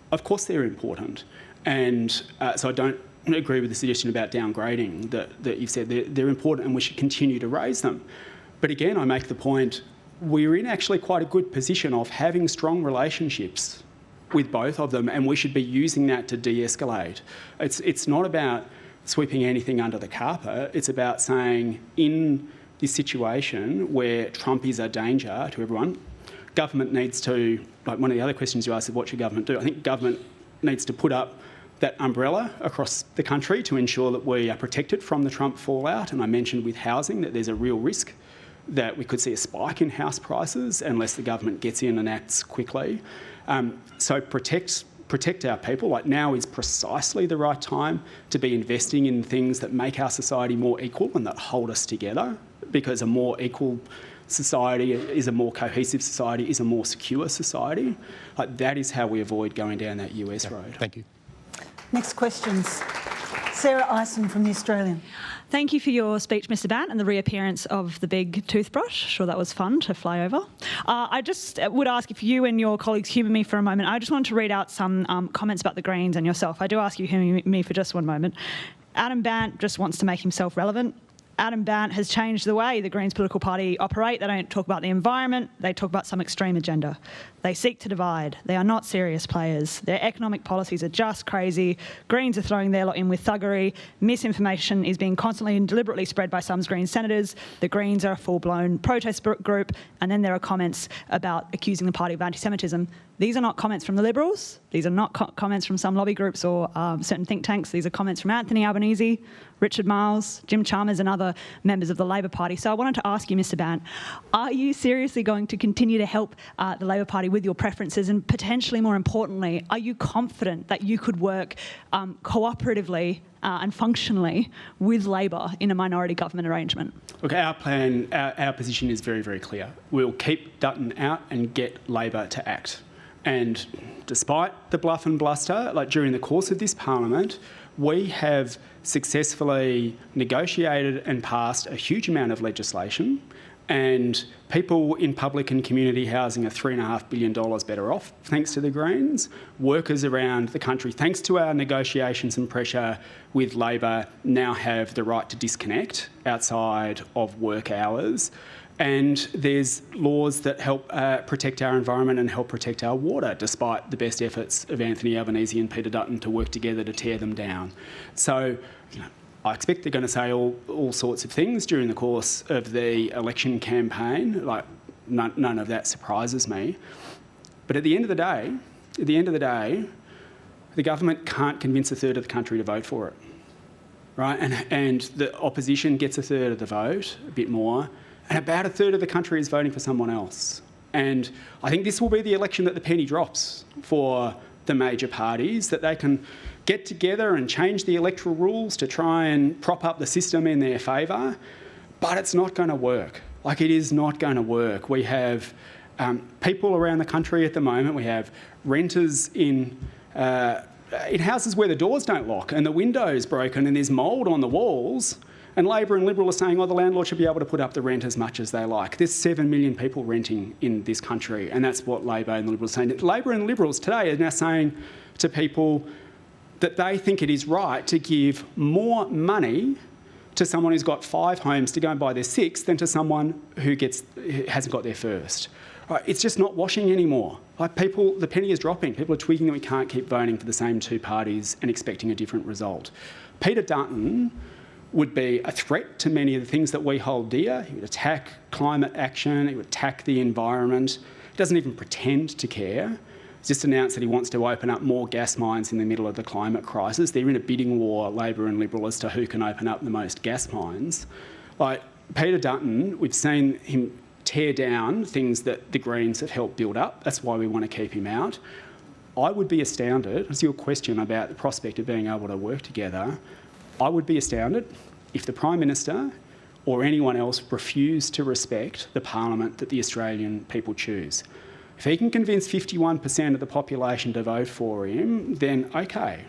Of course they're important. And so I don't agree with the suggestion about downgrading that you've said. They're important and we should continue to raise them. But again, I make the point, we're in actually quite a good position of having strong relationships with both of them, and we should be using that to de-escalate. It's not about sweeping anything under the carpet. It's about saying, in this situation where Trump is a danger to everyone, government needs to, like one of the other questions you asked is what should government do? I think government needs to put up that umbrella across the country to ensure that we are protected from the Trump fallout. And I mentioned with housing that there's a real risk that we could see a spike in house prices unless the government gets in and acts quickly. So protect our people. Like, now is precisely the right time to be investing in things that make our society more equal and that hold us together, because a more equal society is a more cohesive society, is a more secure society. Like, that is how we avoid going down that US road. Thank you. Next questions. Sarah Ison from The Australian. Thank you for your speech, Mr. Bandt, and the reappearance of the big toothbrush. Sure, that was fun to fly over. I just would ask if you and your colleagues humour me for a moment. I just want to read out some comments about the Greens and yourself. I do ask you to humour me for just one moment. Adam Bandt just wants to make himself relevant. Adam Bandt has changed the way the Greens political party operate. They don't talk about the environment, they talk about some extreme agenda. They seek to divide. They are not serious players. Their economic policies are just crazy. Greens are throwing their lot in with thuggery. Misinformation is being constantly and deliberately spread by some Greens senators. The Greens are a full-blown protest group, and then there are comments about accusing the party of anti-Semitism. These are not comments from the Liberals. These are not comments from some lobby groups or certain think tanks. These are comments from Anthony Albanese, Richard Marles, Jim Chalmers and other members of the Labor Party. So I wanted to ask you, Mr. Bandt, are you seriously going to continue to help the Labor Party with your preferences, and potentially more importantly, are you confident that you could work cooperatively and functionally with Labor in a minority government arrangement? Look, our plan, our position is very, very clear. We'll keep Dutton out and get Labor to act. And despite the bluff and bluster, like during the course of this parliament, we have successfully negotiated and passed a huge amount of legislation, and people in public and community housing are $3.5 billion better off, thanks to the Greens. Workers around the country, thanks to our negotiations and pressure with Labor, now have the right to disconnect outside of work hours. And there's laws that help protect our environment and help protect our water, despite the best efforts of Anthony Albanese and Peter Dutton to work together to tear them down. So, I expect they're going to say all sorts of things during the course of the election campaign. Like, none of that surprises me. But at the end of the day, the government can't convince a third of the country to vote for it, right? And the opposition gets a third of the vote, a bit more, and about a third of the country is voting for someone else. And I think this will be the election that the penny drops for the major parties, that they can get together and change the electoral rules to try and prop up the system in their favour, but it's not going to work. Like, it is not going to work. We have people around the country at the moment, we have renters in houses where the doors don't lock and the window's broken and there's mould on the walls, and Labor and Liberal are saying, oh, the landlord should be able to put up the rent as much as they like. There's 7 million people renting in this country, and that's what Labor and the Liberals are saying. Labor and Liberals today are now saying to people that they think it is right to give more money to someone who's got 5 homes to go and buy their 6th than to someone who hasn't got their first. It's just not washing anymore. The penny is dropping. People are tweaking that we can't keep voting for the same two parties and expecting a different result. Peter Dutton would be a threat to many of the things that we hold dear. He would attack climate action, he would attack the environment. He doesn't even pretend to care. He's just announced that he wants to open up more gas mines in the middle of the climate crisis. They're in a bidding war, Labor and Liberal, as to who can open up the most gas mines. Peter Dutton, we've seen him tear down things that the Greens have helped build up. That's why we want to keep him out. I would be astounded, as your question about the prospect of being able to work together, I would be astounded if the Prime Minister or anyone else refused to respect the Parliament that the Australian people choose. If he can convince 51% of the population to vote for him, then okay.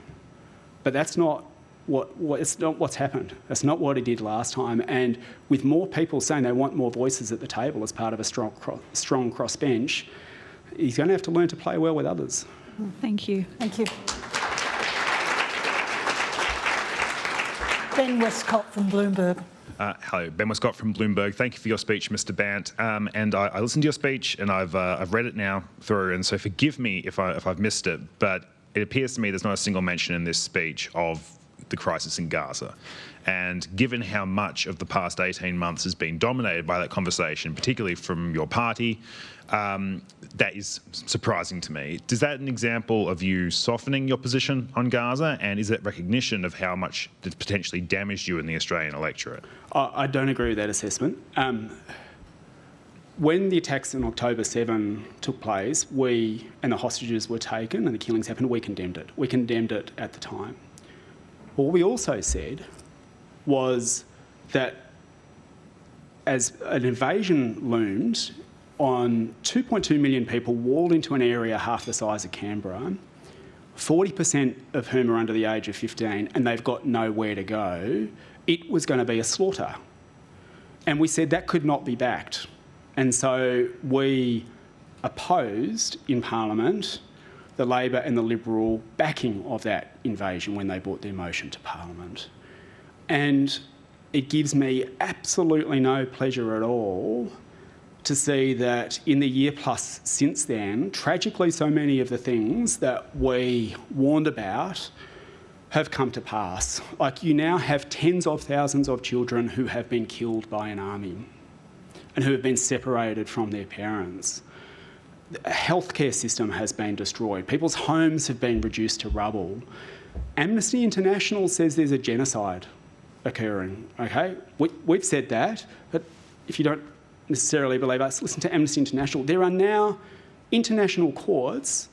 But that's not it's not what's happened. That's not what he did last time. And with more people saying they want more voices at the table as part of a strong crossbench, he's going to have to learn to play well with others. Thank you. Thank you. Ben Westcott from Bloomberg. Hello, Ben Westcott from Bloomberg. Thank you for your speech, Mr. Bandt. And I listened to your speech, and I've read it now through. And so forgive me if I've missed it, but it appears to me there's not a single mention in this speech of the crisis in Gaza. And given how much of the past 18 months has been dominated by that conversation, particularly from your party, that is surprising to me. Is that an example of you softening your position on Gaza? And is it recognition of how much it potentially damaged you in the Australian electorate? I don't agree with that assessment. When the attacks on October 7 took place, and the hostages were taken and the killings happened, we condemned it. We condemned it at the time. What we also said was that as an invasion loomed on 2.2 million people walled into an area half the size of Canberra, 40% of whom are under the age of 15 and they've got nowhere to go, it was going to be a slaughter. And we said that could not be backed. And so we opposed in Parliament the Labor and the Liberal backing of that invasion when they brought their motion to Parliament. And it gives me absolutely no pleasure at all to see that in the year plus since then, tragically so many of the things that we warned about have come to pass. Like, you now have tens of thousands of children who have been killed by an army and who have been separated from their parents. The healthcare system has been destroyed. People's homes have been reduced to rubble. Amnesty International says there's a genocide occurring, okay? We've said that, but if you don't necessarily believe us, listen to Amnesty International. There are now international courts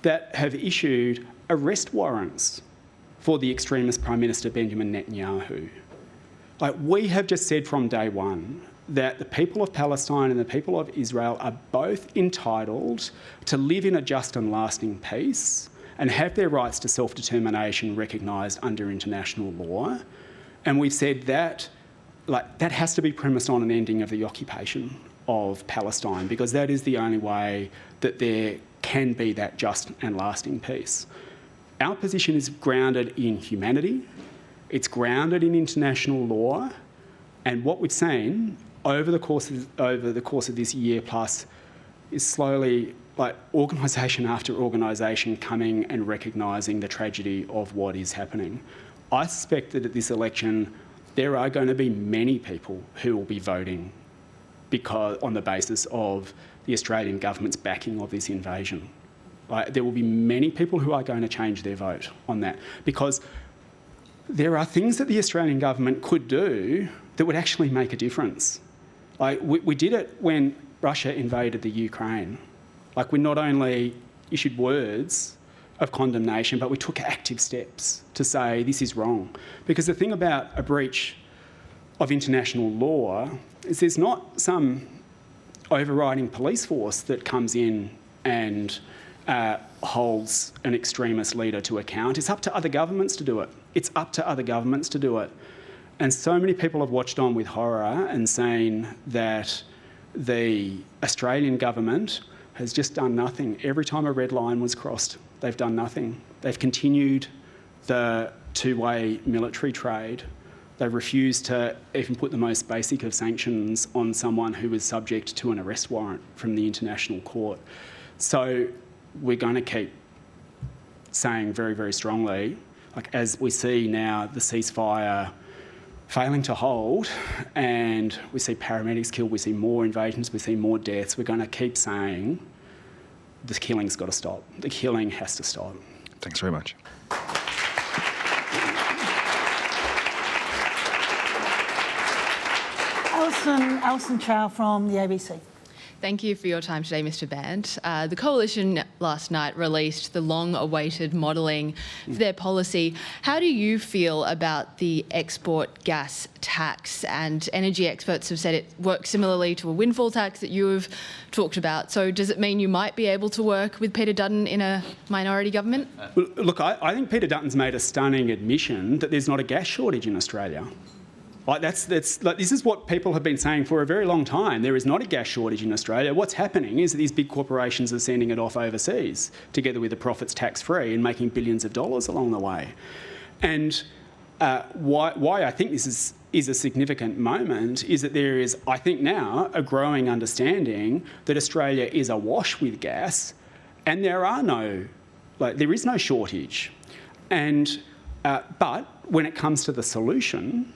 that have issued arrest warrants for the extremist Prime Minister Benjamin Netanyahu. We have just said from day one that the people of Palestine and the people of Israel are both entitled to live in a just and lasting peace and have their rights to self-determination recognised under international law. And we've said that that has to be premised on an ending of the occupation of Palestine, because that is the only way that there can be that just and lasting peace. Our position is grounded in humanity, it's grounded in international law, and what we've seen over the course of this year plus is slowly organisation after organisation coming and recognising the tragedy of what is happening. I suspect that at this election there are going to be many people who will be voting on the basis of the Australian government's backing of this invasion. There will be many people who are going to change their vote on that, because there are things that the Australian government could do that would actually make a difference. We did it when Russia invaded the Ukraine. We not only issued words of condemnation, but we took active steps to say this is wrong. Because the thing about a breach of international law is there's not some overriding police force that comes in and holds an extremist leader to account. It's up to other governments to do it. It's up to other governments to do it. And so many people have watched on with horror and saying that the Australian government has just done nothing. Every time a red line was crossed, they've done nothing. They've continued the two-way military trade They refused to even put the most basic of sanctions on someone who was subject to an arrest warrant from the International Court. So we're going to keep saying very, very strongly, like as we see now the ceasefire failing to hold and we see paramedics killed, we see more invasions, we see more deaths, we're going to keep saying the killing's got to stop. The killing has to stop. Thanks very much. Alison Chow from the ABC. Thank you for your time today, Mr. Bandt. The Coalition last night released the long-awaited modelling for their policy. How do you feel about the export gas tax? And energy experts have said it works similarly to a windfall tax that you have talked about. So does it mean you might be able to work with Peter Dutton in a minority government? Well, look, I think Peter Dutton's made a stunning admission that there's not a gas shortage in Australia. Like this is what people have been saying for a very long time. There is not a gas shortage in Australia. What's happening is that these big corporations are sending it off overseas, together with the profits tax-free and making billions of dollars along the way. And why I think this is a significant moment is that there is, I think now, a growing understanding that Australia is awash with gas, and there is no shortage. And but when it comes to the solution,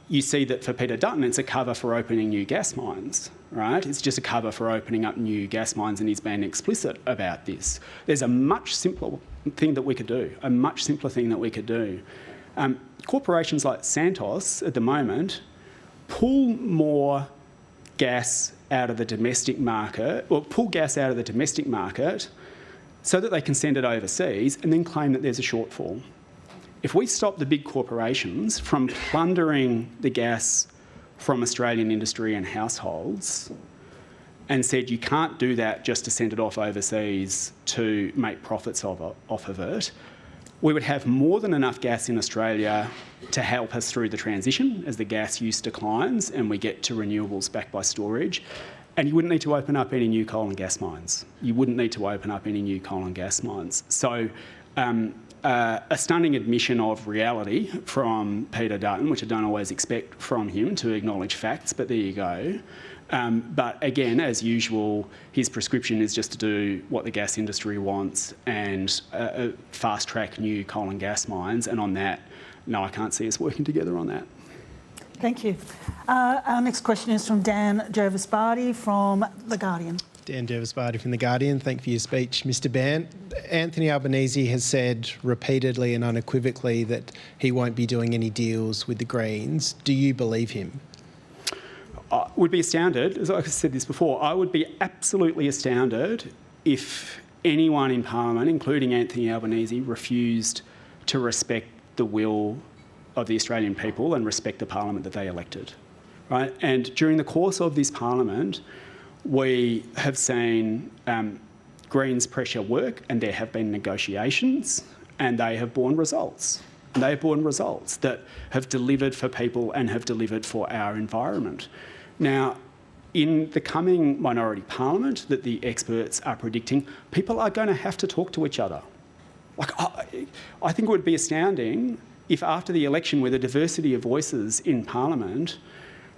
you see that for Peter Dutton, it's a cover for opening new gas mines, right? It's just a cover for opening up new gas mines, and he's been explicit about this. There's a much simpler thing that we could do, Corporations like Santos, at the moment, pull more gas out of the domestic market, or pull gas out of the domestic market so that they can send it overseas and then claim that there's a shortfall. If we stop the big corporations from plundering the gas from Australian industry and households and said you can't do that just to send it off overseas to make profits off of it, we would have more than enough gas in Australia to help us through the transition as the gas use declines and we get to renewables backed by storage. And you wouldn't need to open up any new coal and gas mines. So a stunning admission of reality from Peter Dutton, which I don't always expect from him to acknowledge facts, but there you go. But again, as usual, his prescription is just to do what the gas industry wants and fast-track new coal and gas mines. And on that, no, I can't see us working together on that. Thank you. Our next question is from Dan Jervis-Barty from The Guardian. Dan Jervis-Barty from The Guardian. Thank you for your speech, Mr. Bandt. Anthony Albanese has said repeatedly and unequivocally that he won't be doing any deals with the Greens. Do you believe him? I would be astounded, as I said this before, I would be absolutely astounded if anyone in Parliament, including Anthony Albanese, refused to respect the will of the Australian people and respect the Parliament that they elected. Right? And during the course of this Parliament, we have seen Greens pressure work, and there have been negotiations, and they have borne results. And they have borne results that have delivered for people and have delivered for our environment. Now, in the coming minority parliament that the experts are predicting, people are going to have to talk to each other. I think it would be astounding if after the election, with a diversity of voices in Parliament,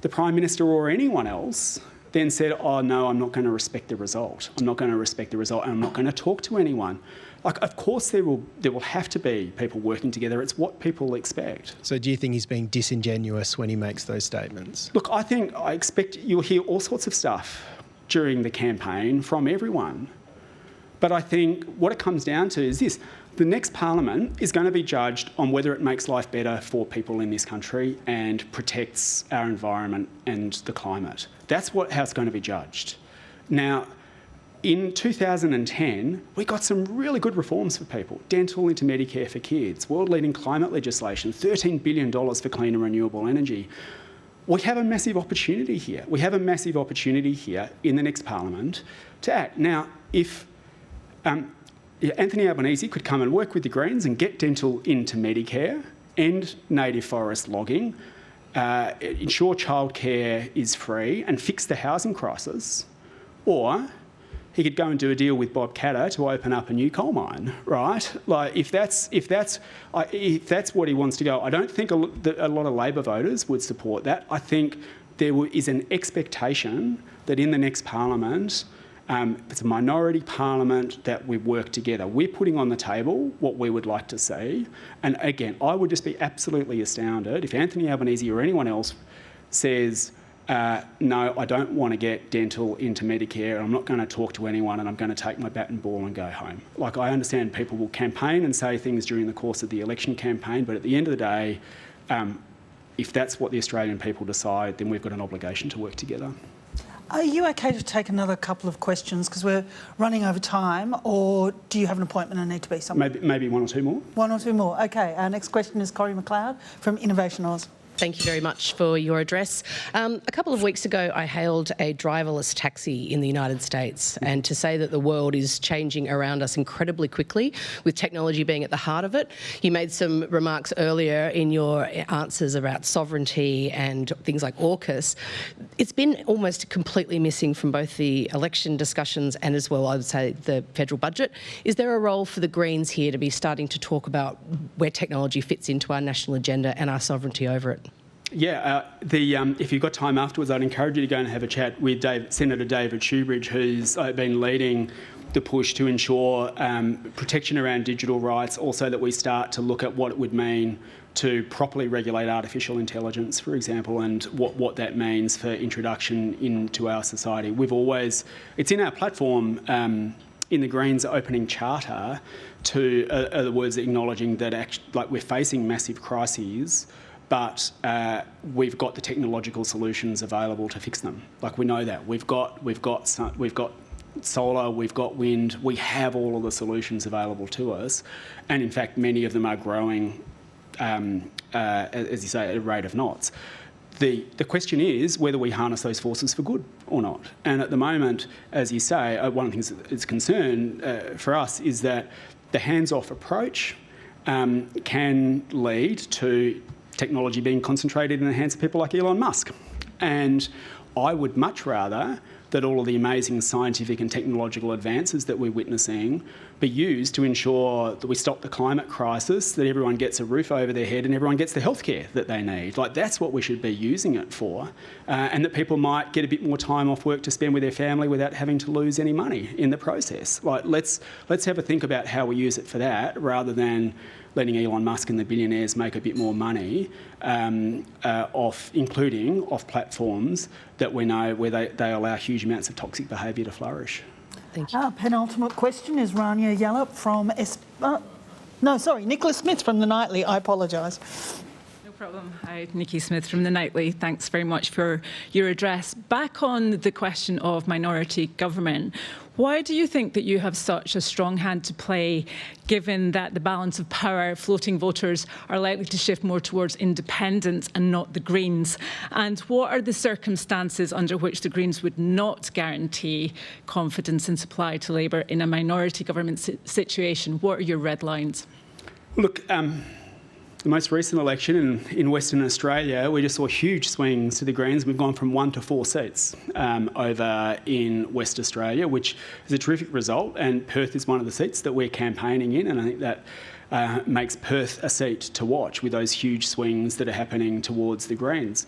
the Prime Minister or anyone else then said, oh, no, I'm not going to respect the result. and I'm not going to talk to anyone. Of course there will have to be people working together. It's what people expect. So do you think he's being disingenuous when he makes those statements? Look, I expect you'll hear all sorts of stuff during the campaign from everyone. But I think what it comes down to is this. The next Parliament is going to be judged on whether it makes life better for people in this country and protects our environment and the climate. That's how it's going to be judged. Now, in 2010, we got some really good reforms for people. Dental into Medicare for kids, world-leading climate legislation, $13 billion for clean and renewable energy. We have a massive opportunity here. In the next Parliament to act. Now, if Anthony Albanese could come and work with the Greens and get dental into Medicare, end native forest logging, ensure childcare is free and fix the housing crisis, or he could go and do a deal with Bob Catter to open up a new coal mine, right? Like, if that's what he wants to go, I don't think a lot of Labor voters would support that. I think there is an expectation that in the next parliament, it's a minority parliament, that we work together. We're putting on the table what we would like to see. And again, I would just be absolutely astounded if Anthony Albanese or anyone else says, no, I don't want to get dental into Medicare, I'm not going to talk to anyone, and I'm going to take my bat and ball and go home. Like, I understand people will campaign and say things during the course of the election campaign, but at the end of the day, if that's what the Australian people decide, then we've got an obligation to work together. Are you okay to take another couple of questions because we're running over time, or do you have an appointment and need to be somewhere? Maybe one or two more. One or two more. Okay. Our next question is Corrie McLeod from Innovation Oz. Thank you very much for your address. A couple of weeks ago, I hailed a driverless taxi in the United States, and to say that the world is changing around us incredibly quickly, with technology being at the heart of it. You made some remarks earlier in your answers about sovereignty and things like AUKUS. It's been almost completely missing from both the election discussions and as well, I would say, the federal budget. Is there a role for the Greens here to be starting to talk about where technology fits into our national agenda and our sovereignty over it? Yeah, if you've got time afterwards, I'd encourage you to go and have a chat with Senator David Shoebridge, who's been leading the push to ensure protection around digital rights, also that we start to look at what it would mean to properly regulate artificial intelligence, for example, and what that means for introduction into our society. It's in our platform, in the Greens opening charter, to the words acknowledging that we're facing massive crises, but we've got the technological solutions available to fix them. Like, we know that we've got solar, we've got wind, we have all of the solutions available to us, and in fact, many of them are growing, as you say, at a rate of knots. The question is whether we harness those forces for good or not. And at the moment, as you say, one of the things that's a concern for us is that the hands-off approach can lead to technology being concentrated in the hands of people like Elon Musk. And I would much rather that all of the amazing scientific and technological advances that we're witnessing be used to ensure that we stop the climate crisis, that everyone gets a roof over their head and everyone gets the healthcare that they need. Like, that's what we should be using it for, and that people might get a bit more time off work to spend with their family without having to lose any money in the process. Like, let's have a think about how we use it for that, rather than letting Elon Musk and the billionaires make a bit more money including off platforms that we know where they allow huge amounts of toxic behaviour to flourish. Thank you. Our penultimate question is Rania Yallop from Nicola Smith from The Nightly. I apologise. No problem. Hi, Nikki Smith from The Nightly. Thanks very much for your address. Back on the question of minority government, why do you think that you have such a strong hand to play, given that the balance of power, floating voters, are likely to shift more towards independents and not the Greens? And what are the circumstances under which the Greens would not guarantee confidence in supply to Labour in a minority government situation? What are your red lines? Look, the most recent election in Western Australia, we just saw huge swings to the Greens. We've gone from 1 to 4 seats over in West Australia, which is a terrific result. And Perth is one of the seats that we're campaigning in. And I think that makes Perth a seat to watch, with those huge swings that are happening towards the Greens.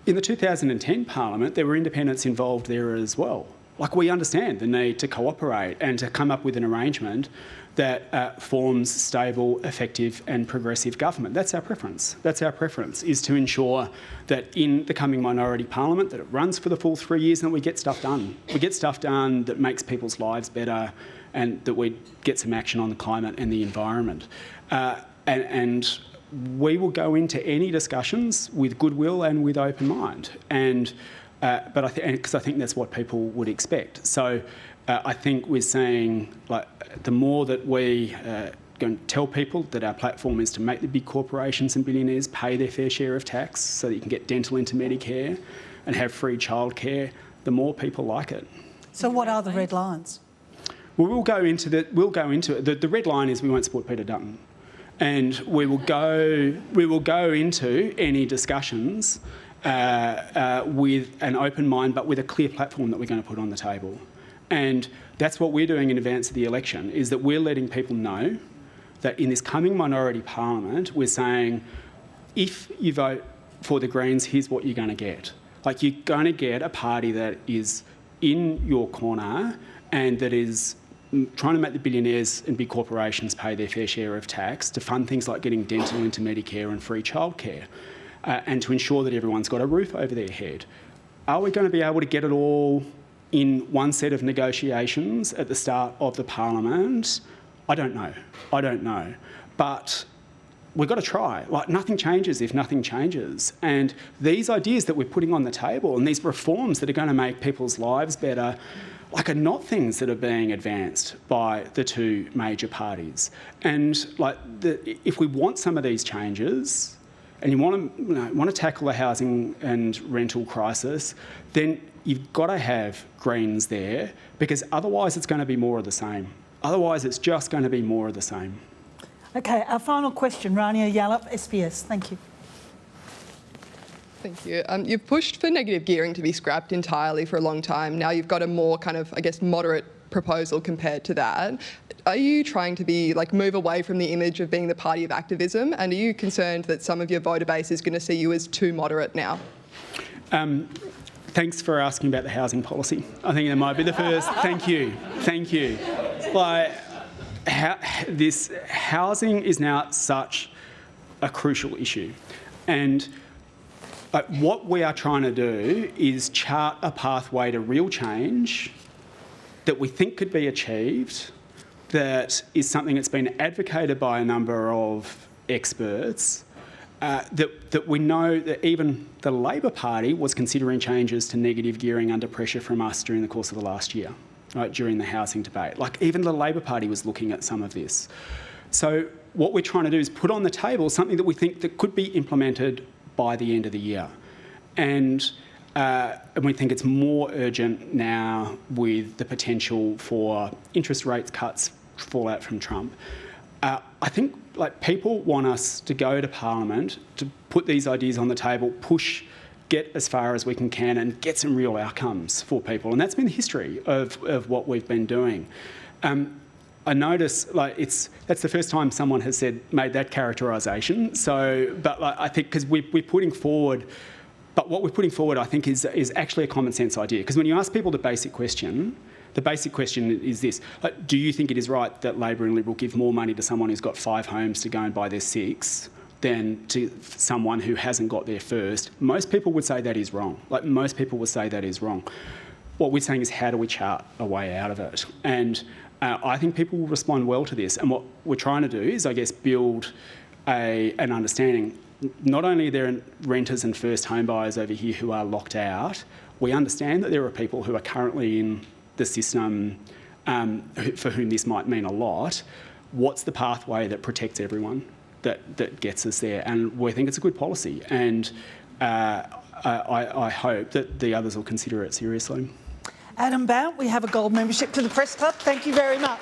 In the 2010 Parliament, there were independents involved there as well. Like, we understand the need to cooperate and to come up with an arrangement that forms stable, effective and progressive government. That's our preference. That's our preference, is to ensure that in the coming minority parliament, that it runs for the full 3 years and that we get stuff done. We get stuff done that makes people's lives better, and that we get some action on the climate and the environment. And we will go into any discussions with goodwill and with open mind. Because I think that's what people would expect. So I think we're saying, like, the more that we going to tell people that our platform is to make the big corporations and billionaires pay their fair share of tax so that you can get dental into Medicare and have free childcare, the more people like it. So what are the red lines? Well, we'll go into it. The red line is we won't support Peter Dutton, and we will go into any discussions with an open mind, but with a clear platform that we're going to put on the table. And that's what we're doing in advance of the election, is that we're letting people know that in this coming minority parliament, we're saying, if you vote for the Greens, here's what you're going to get. Like, you're going to get a party that is in your corner and that is trying to make the billionaires and big corporations pay their fair share of tax to fund things like getting dental into Medicare and free childcare, and to ensure that everyone's got a roof over their head. Are we going to be able to get it all in one set of negotiations at the start of the parliament? I don't know. But we've got to try. Like, nothing changes if nothing changes. And these ideas that we're putting on the table and these reforms that are going to make people's lives better, like, are not things that are being advanced by the two major parties. And like, if we want some of these changes, and you want to tackle the housing and rental crisis, then you've got to have Greens there, because otherwise it's going to be more of the same. Otherwise, it's just going to be more of the same. Okay, our final question, Rania Yallop, SBS. Thank you. Thank you. You've pushed for negative gearing to be scrapped entirely for a long time. Now you've got a more kind of, I guess, moderate proposal compared to that. Are you trying to be, like, move away from the image of being the party of activism? And are you concerned that some of your voter base is going to see you as too moderate now? Thanks for asking about the housing policy. I think that might be the first. Thank you. Like, this housing is now such a crucial issue, and what we are trying to do is chart a pathway to real change that we think could be achieved, that is something that's been advocated by a number of experts, that we know that even the Labor Party was considering changes to negative gearing under pressure from us during the course of the last year, right, during the housing debate. Like, even the Labor Party was looking at some of this. So what we're trying to do is put on the table something that we think that could be implemented by the end of the year. And we think it's more urgent now with the potential for interest rates cuts, fallout from Trump. I think, like, people want us to go to Parliament to put these ideas on the table, push, get as far as we can and get some real outcomes for people. And that's been the history of what we've been doing. I notice, like, that's the first time someone has made that characterisation. So, but like, I think because we're putting forward, but what we're putting forward, I think, is actually a common sense idea. Because when you ask people the basic question is this: like, do you think it is right that Labor and Liberal give more money to someone who's got 5 homes to go and buy their 6th than to someone who hasn't got there first? Most people would say that is wrong. Like, most people would say that is wrong. What we're saying is, how do we chart a way out of it? And I think people will respond well to this. And what we're trying to do is, I guess, build an understanding. Not only are there renters and first home buyers over here who are locked out, we understand that there are people who are currently in the system for whom this might mean a lot. What's the pathway that protects everyone, that gets us there? And we think it's a good policy. And I hope that the others will consider it seriously. Adam Bandt, we have a gold membership to the Press Club. Thank you very much.